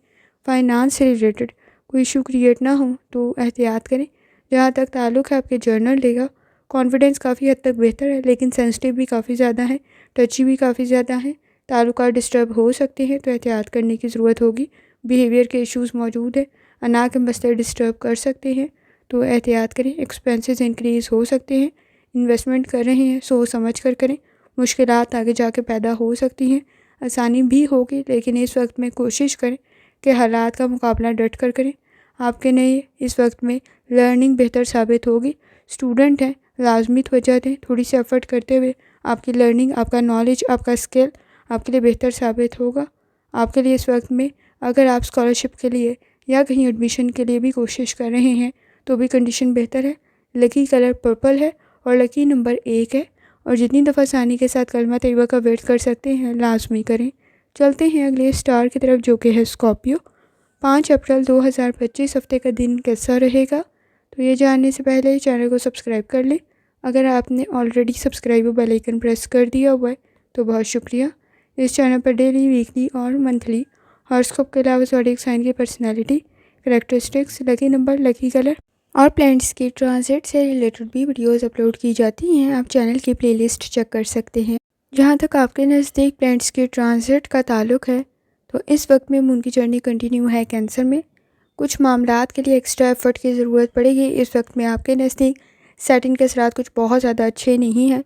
فائنانس سے ریلیٹڈ کوئی ایشو کریٹ نہ ہو تو احتیاط کریں۔ جہاں تک تعلق ہے آپ کے جرنل ڈے کا، کانفیڈنس کافی حد تک بہتر ہے، لیکن سینسٹیو بھی کافی زیادہ ہے، ٹچی بھی کافی زیادہ ہیں، تعلقات ڈسٹرب ہو سکتے ہیں تو احتیاط کرنے کی ضرورت ہوگی۔ بیہیویئر کے ایشوز موجود ہیں، انا کے مسئلے ڈسٹرب کر سکتے ہیں تو احتیاط کریں۔ ایکسپینسز انکریز ہو سکتے ہیں، انویسٹمنٹ کر رہے ہیں سوچ سمجھ کر کریں، مشکلات آگے جا کے پیدا ہو سکتی ہیں۔ آسانی بھی ہوگی، لیکن اس وقت میں کوشش کریں کہ حالات کا مقابلہ ڈٹ کر کریں۔ آپ کے لیے اس وقت میں لرننگ بہتر ثابت ہوگی۔ اسٹوڈنٹ ہیں، لازمی توجہ دیں، تھوڑی سی ایفرٹ کرتے ہوئے آپ کی لرننگ، آپ کا نالج، آپ کا اسکل آپ کے لیے بہتر ثابت ہوگا۔ آپ کے لیے اس وقت میں اگر آپ اسکالرشپ کے لیے یا کہیں ایڈمیشن کے لیے بھی کوشش کر رہے ہیں تو بھی کنڈیشن بہتر ہے۔ لکی کلر پرپل ہے اور لکی نمبر 1 ہے، اور جتنی دفعہ آسانی کے ساتھ کلمہ طیبہ کا ویٹ کر سکتے ہیں لازمی کریں۔ چلتے ہیں اگلے اسٹار کی طرف جو کہ ہے اسکارپیو۔ 5 اپریل 2025 ہفتے کا دن کیسا رہے گا؟ تو یہ جاننے سے پہلے چینل کو سبسکرائب کر لیں۔ اگر آپ نے already subscribe bell icon press کر دیا ہوا ہے تو بہت شکریہ۔ اس چینل پر ڈیلی، ویکلی اور منتھلی ہاراسکوپ کے علاوہ زوڈیک سائن کی personality, characteristics, lucky number, lucky colour اور پلانٹس کی ٹرانزٹ سے ریلیٹڈ بھی ویڈیوز اپلوڈ کی جاتی ہیں۔ آپ چینل کی پلے لسٹ چیک کر سکتے ہیں۔ جہاں تک آپ کے نزدیک پلانٹس کی ٹرانزٹ کا تعلق ہے تو اس وقت میں ان کی جرنی کنٹینیو ہے کینسر میں۔ کچھ معاملات کے لیے ایکسٹرا ایفرٹ کی ضرورت پڑے گی۔ اس وقت میں آپ کے نزدیک سیٹنگ کے اثرات کچھ بہت زیادہ اچھے نہیں ہیں،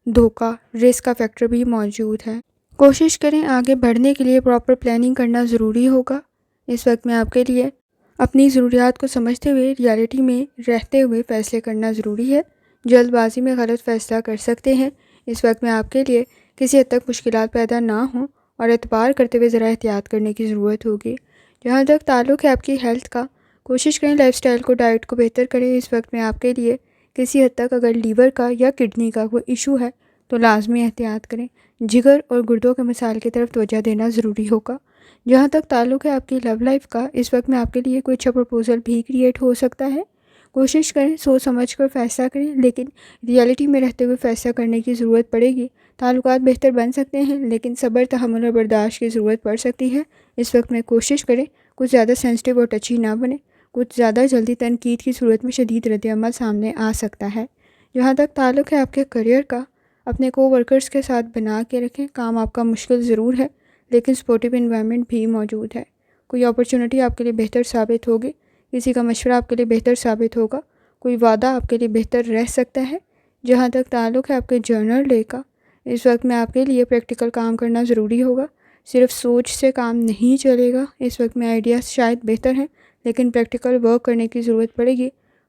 دھوکہ، رسک کا فیکٹر بھی موجود ہے۔ کوشش کریں آگے بڑھنے کے لیے پراپر پلاننگ کرنا ضروری ہوگا۔ اس وقت میں آپ کے لیے اپنی ضروریات کو سمجھتے ہوئے ریالٹی میں رہتے ہوئے فیصلے کرنا ضروری ہے۔ جلد بازی میں غلط فیصلہ کر سکتے ہیں۔ اس وقت میں آپ کے لیے کسی حد تک مشکلات پیدا نہ ہوں اور اعتبار کرتے ہوئے ذرا احتیاط کرنے کی ضرورت ہوگی۔ جہاں تک تعلق ہے آپ کی ہیلتھ کا، کوشش کریں لائف سٹائل کو، ڈائٹ کو بہتر کریں۔ اس وقت میں آپ کے لیے کسی حد تک اگر لیور کا یا کڈنی کا کوئی ایشو ہے تو لازمی احتیاط کریں۔ جگر اور گردوں کے مسائل کی طرف توجہ دینا ضروری ہوگا۔ جہاں تک تعلق ہے آپ کی لو لائف کا، اس وقت میں آپ کے لیے کوئی اچھا پرپوزل بھی کریٹ ہو سکتا ہے۔ کوشش کریں سوچ سمجھ کر فیصلہ کریں، لیکن ریالٹی میں رہتے ہوئے فیصلہ کرنے کی ضرورت پڑے گی۔ تعلقات بہتر بن سکتے ہیں، لیکن صبر، تحمل اور برداشت کی ضرورت پڑ سکتی ہے۔ اس وقت میں کوشش کریں کچھ زیادہ سینسٹیو اور ٹچی نہ بنیں۔ کچھ زیادہ جلدی تنقید کی صورت میں شدید رد عمل سامنے آ سکتا ہے۔ جہاں تک تعلق ہے آپ کے کریئر کا، اپنے کو ورکرز کے ساتھ بنا کے رکھیں۔ کام آپ کا مشکل ضرور ہے، لیکن سپورٹیو انوائرمنٹ بھی موجود ہے۔ کوئی اپرچونٹی آپ کے لیے بہتر ثابت ہوگی، کسی کا مشورہ آپ کے لیے بہتر ثابت ہوگا، کوئی وعدہ آپ کے لیے بہتر رہ سکتا ہے۔ جہاں تک تعلق ہے آپ کے جرنل ڈے کا، اس وقت میں آپ کے لیے پریکٹیکل کام کرنا ضروری ہوگا۔ صرف سوچ سے کام نہیں چلے گا۔ اس وقت میں آئیڈیاز شاید بہتر ہیں لیکن پریکٹیکل ورک کرنے کی ضرورت پڑے گی۔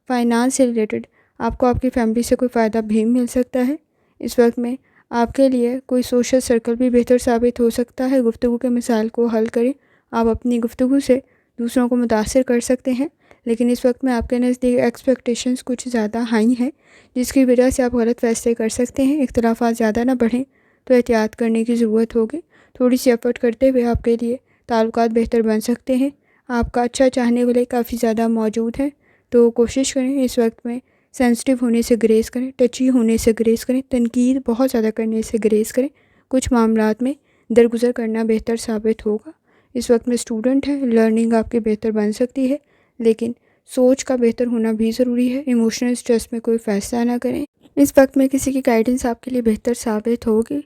فائنانس سے ریلیٹڈ آپ کو آپ کی فیملی سے کوئی فائدہ بھی مل سکتا ہے۔ اس وقت میں آپ کے لیے کوئی سوشل سرکل بھی بہتر ثابت ہو سکتا ہے۔ گفتگو کے مسائل کو حل کریں۔ آپ اپنی گفتگو سے دوسروں کو متاثر کر سکتے ہیں، لیکن اس وقت میں آپ کے نزدیک ایکسپیکٹیشنز کچھ زیادہ ہائی ہیں، جس کی وجہ سے آپ غلط فیصلے کر سکتے ہیں۔ اختلافات زیادہ نہ بڑھیں تو احتیاط کرنے کی ضرورت ہوگی۔ تھوڑی سی ایفرٹ کرتے ہوئے آپ کے لیے تعلقات بہتر بن سکتے ہیں۔ آپ کا اچھا چاہنے والے کافی زیادہ موجود ہیں، تو کوشش کریں اس وقت میں سینسٹیو ہونے سے گریز کریں، ٹچی ہونے سے گریز کریں، تنقید بہت زیادہ کرنے سے گریز کریں۔ کچھ معاملات میں درگزر کرنا بہتر ثابت ہوگا۔ اس وقت میں اسٹوڈنٹ ہیں، لرننگ آپ کی بہتر بن سکتی ہے، لیکن سوچ کا بہتر ہونا بھی ضروری ہے۔ ایموشنل اسٹریس میں کوئی فیصلہ نہ کریں۔ اس وقت میں کسی کی گائیڈنس آپ کے لیے بہتر ثابت ہوگی۔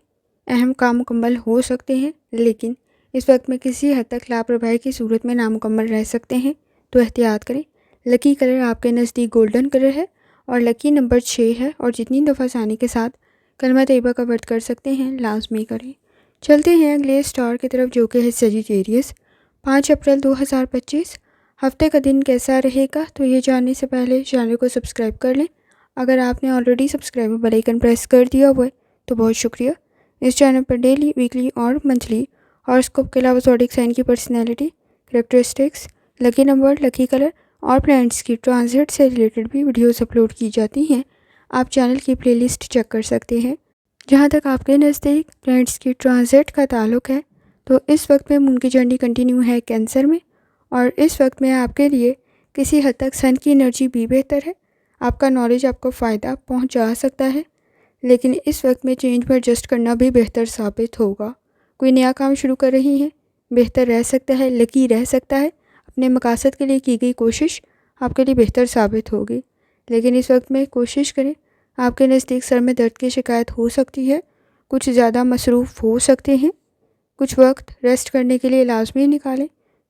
اہم کام مکمل ہو سکتے ہیں، لیکن اس وقت میں کسی حد تک لاپرواہی کی صورت میں نامکمل رہ سکتے ہیں، تو احتیاط کریں۔ لکی کلر آپ کے نزدیک گولڈن کلر ہے اور لکی نمبر 6 ہے، اور جتنی دفعہ آسانی کے ساتھ کلمہ طیبہ کا ورد کر سکتے ہیں لازمی کریں۔ چلتے ہیں اگلے اسٹار کی طرف جو کہ ہے سیجیٹیریس۔ 5 اپریل 2025 ہفتے کا دن کیسا رہے گا؟ تو یہ جاننے سے پہلے چینل کو سبسکرائب کر لیں۔ اگر آپ نے already subscribe bell icon press کر دیا ہوا ہے تو بہت شکریہ۔ اس چینل پر ڈیلی، ویکلی اور منتھلی ہاروسکوپ کے علاوہ زوڈیک سائن کی personality, characteristics, lucky number, lucky colour اور پلانٹس کی ٹرانزٹ سے ریلیٹڈ بھی ویڈیوز اپلوڈ کی جاتی ہیں۔ آپ چینل کی پلے لسٹ چیک کر سکتے ہیں۔ جہاں تک آپ کے نزدیک پلانٹس کی ٹرانزٹ کا تعلق ہے تو اس وقت میں مون کی جرنی کنٹینیو ہے کینسر میں، اور اس وقت میں آپ کے لیے کسی حد تک سن کی انرجی بھی بہتر ہے۔ آپ کا نالج آپ کو فائدہ پہنچا سکتا ہے، لیکن اس وقت میں چینج پر ایڈجسٹ کرنا بھی بہتر ثابت ہوگا۔ کوئی نیا کام شروع کر رہی ہیں، بہتر رہ سکتا ہے، لکی رہ سکتا ہے۔ اپنے مقاصد کے لیے کی گئی کوشش آپ کے لیے بہتر ثابت ہوگی، لیکن اس وقت میں کوشش کریں۔ آپ کے نزدیک سر میں درد کی شکایت ہو سکتی ہے، کچھ زیادہ مصروف ہو سکتے ہیں۔ کچھ وقت ریسٹ کرنے کے لیے لازمی نکالیں۔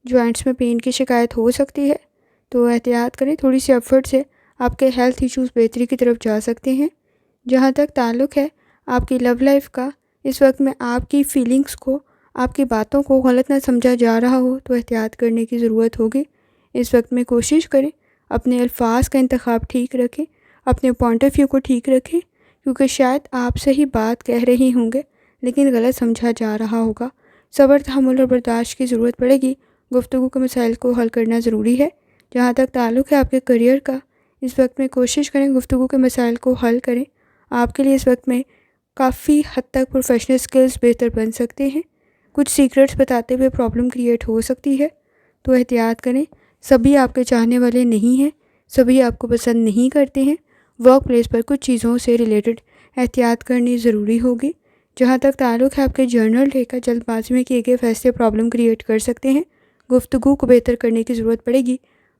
جوائنٹس میں پین کی شکایت ہو سکتی ہے، تو احتیاط کریں۔ تھوڑی سی ایفرٹ سے آپ کے ہیلتھ ایشوز بہتری کی طرف جا سکتے ہیں۔ جہاں تک تعلق ہے آپ کی لو لائف کا، اس وقت میں آپ کی فیلنگز کو، آپ کی باتوں کو غلط نہ سمجھا جا رہا ہو تو احتیاط کرنے کی ضرورت ہوگی۔ اس وقت میں کوشش کریں اپنے الفاظ کا انتخاب ٹھیک رکھیں، اپنے پوائنٹ آف ویو کو ٹھیک رکھیں، کیونکہ شاید آپ صحیح بات کہہ رہی ہوں گے لیکن غلط سمجھا جا رہا ہوگا۔ صبر، تحمل اور برداشت کی ضرورت پڑے گی۔ گفتگو کے مسائل کو حل کرنا ضروری ہے۔ جہاں تک تعلق ہے آپ کے کریئر کا، اس وقت میں کوشش کریں گفتگو کے مسائل کو حل کریں۔ آپ کے لیے اس وقت میں کافی حد تک پروفیشنل سکلز بہتر بن سکتے ہیں۔ کچھ سیکرٹس بتاتے ہوئے پرابلم کریٹ ہو سکتی ہے، تو احتیاط کریں۔ سبھی آپ کے چاہنے والے نہیں ہیں، سبھی آپ کو پسند نہیں کرتے ہیں۔ ورک پلیس پر کچھ چیزوں سے ریلیٹڈ احتیاط کرنی ضروری ہوگی۔ جہاں تک تعلق ہے آپ کے جرنل ڈے کا، جلد بازی میں کیے گئے فیصلے پرابلم کریٹ کر سکتے ہیں۔ گفتگو کو بہتر کرنے کی ضرورت پڑے گی۔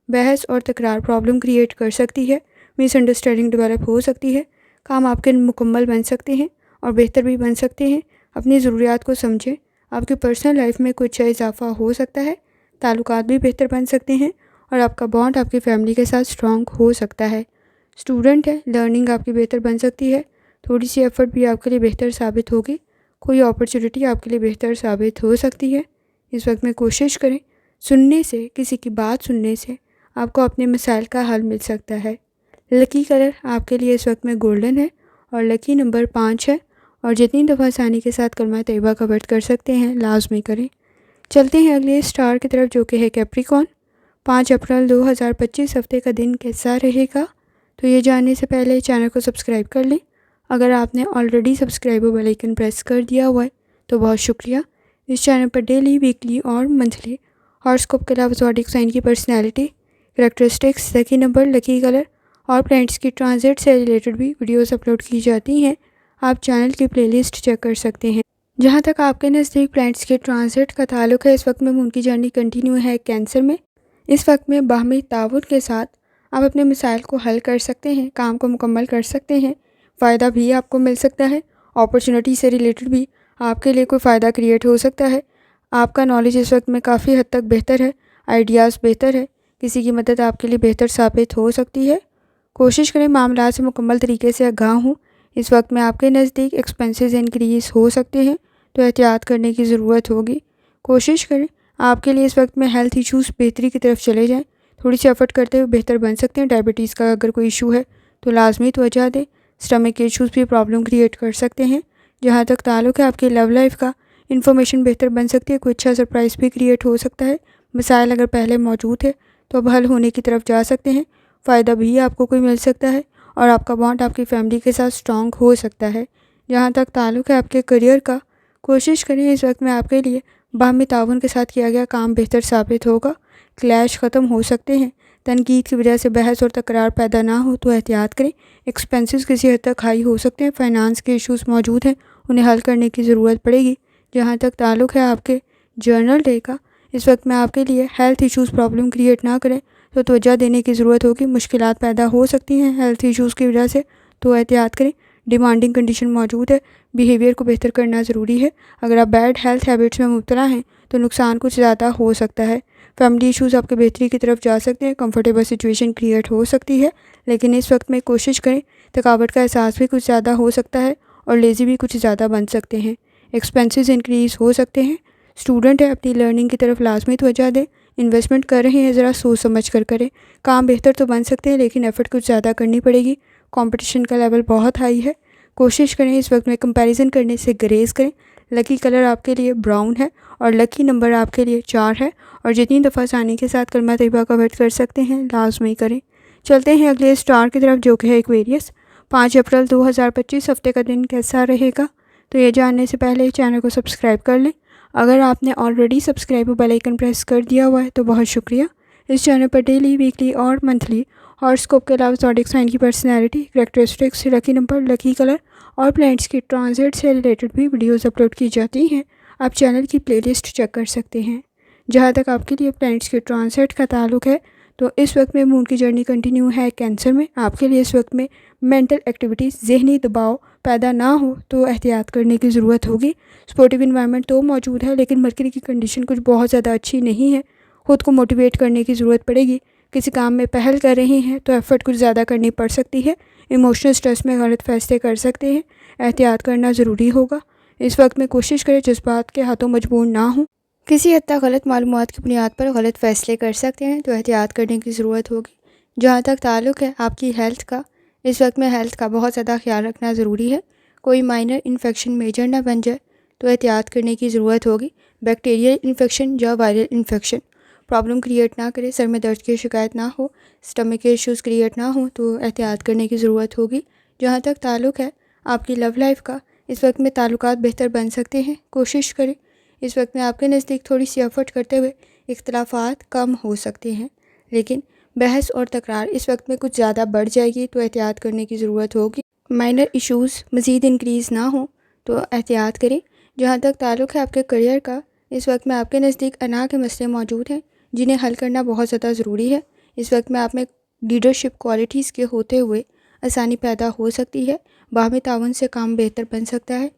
بحث اور تکرار پرابلم کریٹ کر سکتی ہے، مس انڈرسٹینڈنگ ڈیولپ ہو سکتی ہے۔ کام آپ کے مکمل بن سکتے ہیں اور بہتر بھی بن سکتے ہیں۔ اپنی ضروریات کو سمجھیں۔ آپ کی پرسنل لائف میں کچھ اضافہ ہو سکتا ہے، تعلقات بھی بہتر بن سکتے ہیں، اور آپ کا بانڈ آپ کی فیملی کے ساتھ اسٹرانگ ہو سکتا ہے۔ اسٹوڈنٹ ہے، لرننگ آپ کی بہتر بن سکتی ہے۔ تھوڑی سی ایفرٹ بھی آپ کے لیے بہتر ثابت ہوگی۔ کوئی اپرچونٹی آپ کے لیے بہتر ثابت ہو سکتی ہے۔ اس وقت میں کوشش کریں، سننے سے، کسی کی بات سننے سے آپ کو اپنے مسائل کا حل مل سکتا ہے۔ لکی کلر آپ کے لیے اس وقت میں گولڈن ہے اور لکی نمبر 5 ہے، اور جتنی دفعہ آسانی کے ساتھ کلمہ طیبہ کا ورد کر سکتے ہیں لازمی کریں۔ چلتے ہیں اگلے اسٹار کی طرف جو کہ ہے کیپریکون۔ 5 اپریل 2025 ہفتے کا دن کیسا رہے گا؟ تو یہ جاننے سے پہلے چینل کو سبسکرائب کر لیں۔ اگر آپ نے already subscribe bell icon press کر دیا ہوا ہے تو بہت شکریہ۔ اس چینل پر ڈیلی، ویکلی اور منتھلی ہاروسکوپ کے علاوہ زوڈیک سائن کی personality, characteristics, lucky number, lucky colour اور پلانٹس کی ٹرانزٹ سے ریلیٹڈ بھی ویڈیوز اپلوڈ کی جاتی ہیں۔ آپ چینل کی پلے لسٹ چیک کر سکتے ہیں۔ جہاں تک آپ کے نزدیک پلانٹس کے ٹرانزٹ کا تعلق ہے، اس وقت میں مون کی جرنی کنٹینیو ہے کینسر میں۔ اس وقت میں باہمی تعاون کے ساتھ آپ اپنے مسائل کو حل کر سکتے ہیں، کام کو مکمل کر سکتے ہیں، فائدہ بھی آپ کو مل سکتا ہے۔ اپرچونٹی سے ریلیٹڈ بھی آپ کے لیے کوئی فائدہ کریٹ ہو سکتا ہے۔ آپ کا نالج اس وقت میں کافی حد تک بہتر ہے، آئیڈیاز بہتر ہے، کسی کی مدد آپ کے لیے بہتر ثابت ہو سکتی ہے۔ کوشش کریں معاملات سے مکمل طریقے سے آگاہ ہوں۔ اس وقت میں آپ کے نزدیک ایکسپنسز انکریز ہو سکتے ہیں تو احتیاط کرنے کی ضرورت ہوگی۔ کوشش کریں آپ کے لیے اس وقت میں ہیلتھ ایشوز بہتری کی طرف چلے جائیں، تھوڑی سی ایفرٹ کرتے ہوئے بہتر بن سکتے ہیں۔ ڈائبٹیز کا اگر کوئی ایشو ہے تو لازمی توجہ دیں۔ اسٹمک کے ایشوز بھی پرابلم کریٹ کر سکتے ہیں۔ جہاں تک تعلق ہے آپ کی لو لائف کا، انفارمیشن بہتر بن سکتی ہے، کوئی اچھا سرپرائز بھی کریٹ ہو سکتا ہے۔ مسائل اگر پہلے موجود ہے تو اب حل ہونے کی طرف جا سکتے ہیں، فائدہ بھی آپ کو کوئی مل سکتا ہے اور آپ کا بانڈ آپ کی فیملی کے ساتھ اسٹرانگ ہو سکتا ہے۔ جہاں تک تعلق ہے آپ کے کریئر کا، کوشش کریں اس وقت میں آپ کے لیے باہمی تعاون کے ساتھ کیا گیا کام بہتر ثابت ہوگا۔ کلیش ختم ہو سکتے ہیں، تنقید کی وجہ سے بحث اور تکرار پیدا نہ ہو تو احتیاط کریں۔ ایکسپنسز کسی حد تک ہائی ہو سکتے ہیں، فائنانس کے ایشوز موجود ہیں، انہیں حل کرنے کی ضرورت پڑے گی۔ جہاں تک تعلق ہے آپ کے جرنل ڈے کا، اس وقت میں آپ کے لیے ہیلتھ ایشوز پرابلم کریٹ نہ کریں تو توجہ دینے کی ضرورت ہوگی۔ مشکلات پیدا ہو سکتی ہیں ہیلتھ ایشوز کی وجہ سے تو احتیاط کریں۔ ڈیمانڈنگ کنڈیشن موجود ہے، بیہیویئر کو بہتر کرنا ضروری ہے۔ اگر آپ بیڈ ہیلتھ ہیبٹس میں مبتلا ہیں تو نقصان کچھ زیادہ ہو سکتا ہے۔ فیملی ایشوز آپ کے بہتری کی طرف جا سکتے ہیں، کمفرٹیبل سچویشن کریٹ ہو سکتی ہے، لیکن اس وقت میں کوشش کریں۔ تھکاوٹ کا احساس بھی کچھ زیادہ ہو سکتا ہے اور لیزی بھی کچھ زیادہ بن سکتے ہیں۔ ایکسپنسز انکریز ہو سکتے ہیں۔ اسٹوڈنٹ ہے، اپنی لرننگ کی طرف لازمی توجہ دیں۔ انویسٹمنٹ کر رہے ہیں ذرا سوچ سمجھ کر کریں۔ کام بہتر تو بن سکتے ہیں لیکن ایفرٹ کچھ زیادہ کرنی پڑے گی۔ کمپٹیشن کا لیول بہت ہائی ہے، کوشش کریں اس وقت میں کمپیریزن کرنے سے گریز کریں۔ لکی کلر آپ کے لیے براؤن ہے اور لکی نمبر آپ کے لیے 4 ہے، اور جتنی دفعہ آسانی کے ساتھ کلمہ طیبہ کا ورد کر سکتے ہیں لازمی کریں۔ چلتے ہیں اگلے اسٹار کی طرف جو کہ ہے ایکویریس۔ 5 اپریل 2025 ہفتے کا دن کیسا رہے گا؟ تو یہ جاننے سے پہلے چینل کو سبسکرائب کر لیں۔ اگر آپ نے already subscribe bell icon press کر دیا ہوا ہے تو بہت شکریہ۔ اس چینل پر ڈیلی، ویکلی اور منتھلی ہاراسکوپ کے علاوہ زوڈیک سائن کی personality, characteristics, lucky number, lucky colour اور پلینٹس کی ٹرانزٹ سے ریلیٹڈ بھی ویڈیوز اپلوڈ کی جاتی ہیں۔ آپ چینل کی پلے لسٹ چیک کر سکتے ہیں۔ جہاں تک آپ کے لیے پلینٹس کی ٹرانزٹ کا تعلق ہے تو اس وقت میں مون کی جرنی کنٹینیو ہے کینسر میں۔ آپ کے لیے اس وقت میں مینٹل ایکٹیویٹیز، ذہنی دباؤ پیدا نہ ہو تو احتیاط کرنے کی ضرورت ہوگی۔ سپورٹیو انوائرمنٹ تو موجود ہے لیکن مرکری کی کنڈیشن کچھ بہت زیادہ اچھی نہیں ہے، خود کو موٹیویٹ کرنے کی ضرورت پڑے گی۔ کسی کام میں پہل کر رہے ہیں تو ایفرٹ کچھ زیادہ کرنی پڑ سکتی ہے۔ ایموشنل سٹریس میں غلط فیصلے کر سکتے ہیں، احتیاط کرنا ضروری ہوگا۔ اس وقت میں کوشش کریں جذبات کے ہاتھوں مجبور نہ ہوں۔ کسی حد تک غلط معلومات کی بنیاد پر غلط فیصلے کر سکتے ہیں تو احتیاط کرنے کی ضرورت ہوگی۔ جہاں تک تعلق ہے آپ کی ہیلتھ کا، اس وقت میں ہیلتھ کا بہت زیادہ خیال رکھنا ضروری ہے۔ کوئی مائنر انفیکشن میجر نہ بن جائے تو احتیاط کرنے کی ضرورت ہوگی۔ بیکٹیریل انفیکشن یا وائرل انفیکشن پرابلم کریٹ نہ کرے، سر میں درد کی شکایت نہ ہو، اسٹمک کے ایشوز کریٹ نہ ہوں تو احتیاط کرنے کی ضرورت ہوگی۔ جہاں تک تعلق ہے آپ کی لو لائف کا، اس وقت میں تعلقات بہتر بن سکتے ہیں، کوشش کریں۔ اس وقت میں آپ کے نزدیک تھوڑی سی ایفرٹ کرتے ہوئے اختلافات کم ہو سکتے ہیں، لیکن بحث اور تکرار اس وقت میں کچھ زیادہ بڑھ جائے گی تو احتیاط کرنے کی ضرورت ہوگی۔ مائنر ایشوز مزید انکریز نہ ہوں تو احتیاط کریں۔ جہاں تک تعلق ہے آپ کے کریئر کا، اس وقت میں آپ کے نزدیک انا کے مسئلے موجود ہیں جنہیں حل کرنا بہت زیادہ ضروری ہے۔ اس وقت میں آپ میں لیڈرشپ کوالٹیز کے ہوتے ہوئے آسانی پیدا ہو سکتی ہے، باہمی تعاون سے کام بہتر بن سکتا ہے۔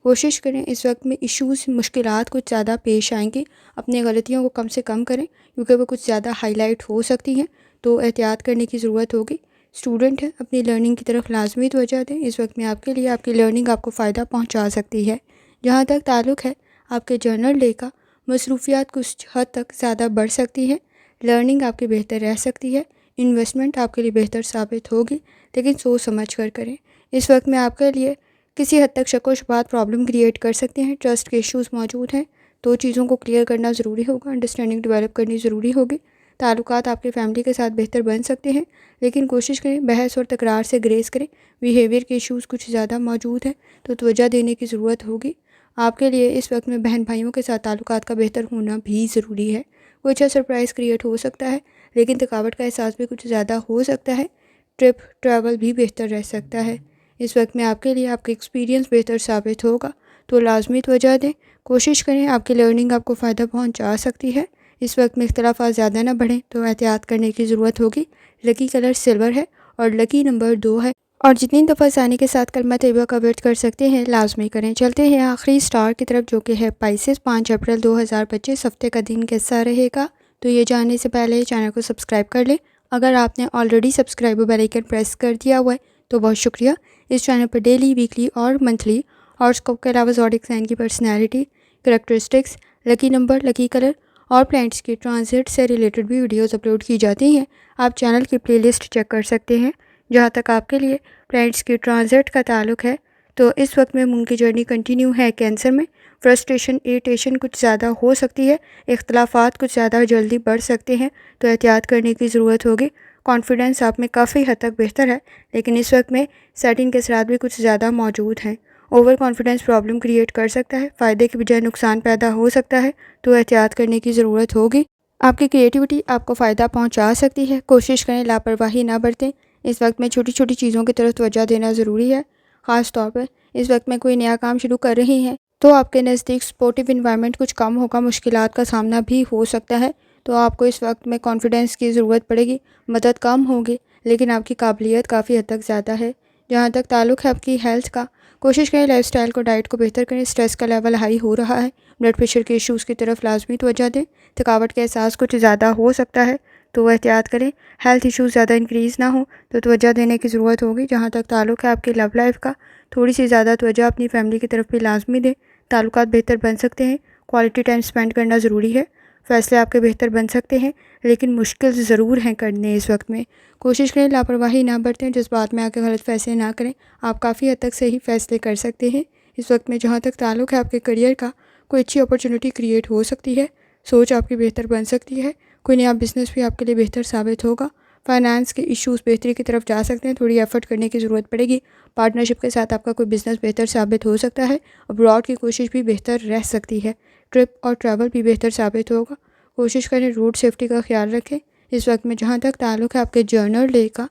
کوشش کریں اس وقت میں ایشوز، مشکلات کچھ زیادہ پیش آئیں گی، اپنی غلطیوں کو کم سے کم کریں کیونکہ وہ کچھ زیادہ ہائی لائٹ ہو سکتی ہیں تو احتیاط کرنے کی ضرورت ہوگی۔ اسٹوڈنٹ ہے، اپنی لرننگ کی طرف لازمی توجہ دیں۔ اس وقت میں آپ کے لیے آپ کی لرننگ آپ کو فائدہ پہنچا سکتی ہے۔ جہاں تک تعلق ہے آپ کے جرنل ڈے کا، مصروفیات کچھ حد تک زیادہ بڑھ سکتی ہے، لرننگ آپ کی بہتر رہ سکتی ہے، انویسٹمنٹ آپ کے لیے بہتر ثابت ہوگی لیکن سوچ سمجھ کر کریں۔ اس وقت میں آپ کے لیے کسی حد تک شک و شبہات پرابلم کریٹ کر سکتے ہیں، ٹرسٹ کے ایشوز موجود ہیں تو چیزوں کو کلیئر کرنا ضروری ہوگا، انڈرسٹینڈنگ ڈیولپ کرنی ضروری ہوگی۔ تعلقات آپ کی فیملی کے ساتھ بہتر بن سکتے ہیں لیکن کوشش کریں بحث اور تکرار سے گریز کریں۔ بیہیویئر کے ایشوز کچھ زیادہ موجود ہیں تو توجہ دینے کی ضرورت ہوگی۔ آپ کے لیے اس وقت میں بہن بھائیوں کے ساتھ تعلقات کا بہتر ہونا بھی ضروری ہے۔ کوئی اچھا سرپرائز کریٹ ہو سکتا ہے لیکن تھکاوٹ کا احساس بھی کچھ زیادہ ہو سکتا ہے۔ ٹریول بھی بہتر رہ سکتا ہے۔ اس وقت میں آپ کے لیے آپ کا ایکسپیرینس بہتر ثابت ہوگا تو لازمی توجہ دیں۔ کوشش کریں آپ کی لرننگ آپ کو فائدہ پہنچا سکتی ہے۔ اس وقت میں اختلافات زیادہ نہ بڑھیں تو احتیاط کرنے کی ضرورت ہوگی۔ لکی کلر سلور ہے اور لکی نمبر 2 ہے۔ اور جتنی دفعہ آسانی کے ساتھ کلمہ طیبہ کا ورد کر سکتے ہیں لازمی کریں۔ چلتے ہیں آخری سٹار کی طرف جو کہ ہے پائسس۔ 5 اپریل 2025 ہفتے کا دن کیسا رہے گا؟ تو یہ جاننے سے پہلے چینل کو سبسکرائب کر لیں۔ اگر آپ نے already subscribe bell icon press کر دیا ہوا ہے تو بہت شکریہ۔ اس چینل پر ڈیلی، ویکلی اور منتھلی ہاروسکوپ کے علاوہ زوڈیک سائن کی personality, characteristics, lucky number, lucky colour اور پلانٹس کی ٹرانزٹ سے ریلیٹڈ بھی ویڈیوز اپلوڈ کی جاتی ہیں۔ آپ چینل کی پلے لسٹ چیک کر سکتے ہیں۔ جہاں تک آپ کے لیے پلانٹس کی ٹرانزٹ کا تعلق ہے تو اس وقت میں مون کی جرنی کنٹینیو ہے کینسر میں۔ فرسٹریشن، اریٹیشن کچھ زیادہ ہو سکتی ہے، اختلافات کچھ زیادہ جلدی بڑھ سکتے ہیں تو احتیاط کرنے کی ضرورت ہوگی۔ کانفیڈنس آپ میں کافی حد تک بہتر ہے لیکن اس وقت میں سیٹنگ کے اثرات بھی کچھ زیادہ موجود ہیں۔ اوور کانفیڈنس پرابلم کریٹ کر سکتا ہے، فائدے کی بجائے نقصان پیدا ہو سکتا ہے تو احتیاط کرنے کی ضرورت ہوگی۔ آپ کی کریٹیوٹی آپ کو فائدہ پہنچا سکتی ہے، کوشش کریں لاپرواہی نہ برتیں۔ اس وقت میں چھوٹی چھوٹی چیزوں کی طرف توجہ دینا ضروری ہے، خاص طور پر اس وقت میں کوئی نیا کام شروع کر رہی ہیں تو آپ کے نزدیک سپورٹیو انوائرمنٹ کچھ کم ہوگا، مشکلات کا سامنا بھی ہو سکتا ہے تو آپ کو اس وقت میں کانفیڈنس کی ضرورت پڑے گی، مدد کم ہوگی لیکن آپ کی قابلیت کافی حد تک زیادہ ہے۔ جہاں تک تعلق ہے آپ کی ہیلتھ کا، کوشش کریں لائف سٹائل کو، ڈائٹ کو بہتر کریں۔ اسٹریس کا لیول ہائی ہو رہا ہے، بلڈ پریشر کے ایشوز کی طرف لازمی توجہ دیں۔ تھکاوٹ کا احساس کچھ زیادہ ہو سکتا ہے تو احتیاط کریں۔ ہیلتھ ایشوز زیادہ انکریز نہ ہوں تو توجہ دینے کی ضرورت ہوگی۔ جہاں تک تعلق ہے آپ کی لو لائف کا، تھوڑی سی زیادہ توجہ اپنی فیملی کی طرف بھی لازمی دیں۔ تعلقات بہتر بن سکتے ہیں، کوالٹی ٹائم سپینڈ کرنا ضروری ہے۔ فیصلے آپ کے بہتر بن سکتے ہیں لیکن مشکل ضرور ہیں کرنے اس وقت میں۔ کوشش کریں لاپرواہی نہ برتیں، جذبات میں آ کے غلط فیصلے نہ کریں۔ آپ کافی حد تک صحیح فیصلے کر سکتے ہیں اس وقت میں۔ جہاں تک تعلق ہے آپ کے کریئر کا، کوئی اچھی اپرچونٹی کریٹ ہو سکتی ہے، سوچ آپ کی بہتر بن سکتی ہے، کوئی نیا بزنس بھی آپ کے لیے بہتر ثابت ہوگا۔ فائنانس کے ایشوز بہتری کی طرف جا سکتے ہیں، تھوڑی ایفرٹ کرنے کی ضرورت پڑے گی۔ پارٹنرشپ کے ساتھ آپ کا کوئی بزنس بہتر ثابت ہو سکتا ہے، ابراڈ کی کوشش بھی بہتر رہ سکتی ہے، ٹرپ اور ٹریول بھی بہتر ثابت ہوگا۔ کوشش کریں روڈ سیفٹی کا خیال رکھیں اس وقت میں۔ جہاں تک تعلق ہے آپ کے جرنل ڈے کا،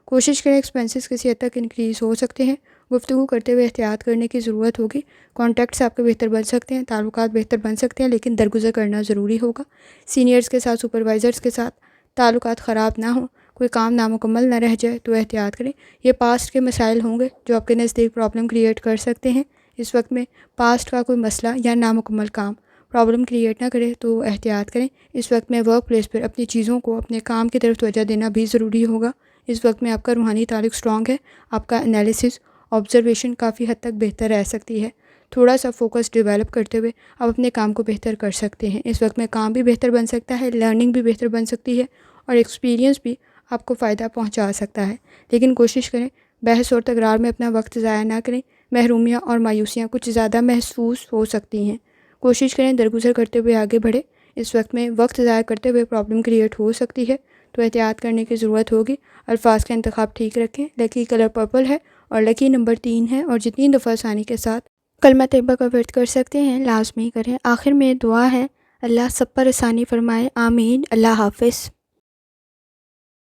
کوشش کریں ایکسپینسز کسی حد تک انکریز ہو سکتے ہیں، گفتگو کرتے ہوئے احتیاط کرنے کی ضرورت ہوگی۔ کانٹیکٹس آپ کے بہتر بن سکتے ہیں، تعلقات بہتر بن سکتے ہیں لیکن درگزر کرنا ضروری ہوگا۔ سینئرز کے ساتھ، سپروائزرز کے ساتھ تعلقات خراب نہ ہوں، کوئی کام نامکمل نہ رہ جائے تو احتیاط کریں۔ یہ پاسٹ کے مسائل ہوں گے جو آپ کے نزدیک پرابلم کریٹ کر سکتے ہیں اس وقت میں۔ پاسٹ کا کوئی مسئلہ یا نامکمل کام پرابلم کریٹ نہ کرے تو احتیاط کریں۔ اس وقت میں ورک پلیس پر اپنی چیزوں کو، اپنے کام کی طرف توجہ دینا بھی ضروری ہوگا۔ اس وقت میں آپ کا روحانی تعلق سٹرانگ ہے، آپ کا انالیسس، آبزرویشن کافی حد تک بہتر رہ سکتی ہے۔ تھوڑا سا فوکس ڈیولپ کرتے ہوئے آپ اپنے کام کو بہتر کر سکتے ہیں۔ اس وقت میں کام بھی بہتر بن سکتا ہے، لرننگ بھی بہتر بن سکتی ہے اور ایکسپیرینس بھی آپ کو فائدہ پہنچا سکتا ہے لیکن کوشش کریں بحث اور تکرار میں اپنا وقت ضائع نہ کریں۔ محرومیاں اور مایوسیاں کچھ زیادہ محسوس ہو سکتی ہیں، کوشش کریں درگزر کرتے ہوئے آگے بڑھیں۔ اس وقت میں وقت ضائع کرتے ہوئے پرابلم کریٹ ہو سکتی ہے تو احتیاط کرنے کی ضرورت ہوگی۔ الفاظ کا انتخاب ٹھیک رکھیں۔ لکی کلر پرپل ہے اور لکی نمبر 3 ہے اور جتنی دفعہ آسانی کے ساتھ کلمہ طیبہ کا ورد کر سکتے ہیں لازمی کریں۔ آخر میں دعا ہے، اللہ سب پر آسانی فرمائے، آمین۔ اللہ حافظ۔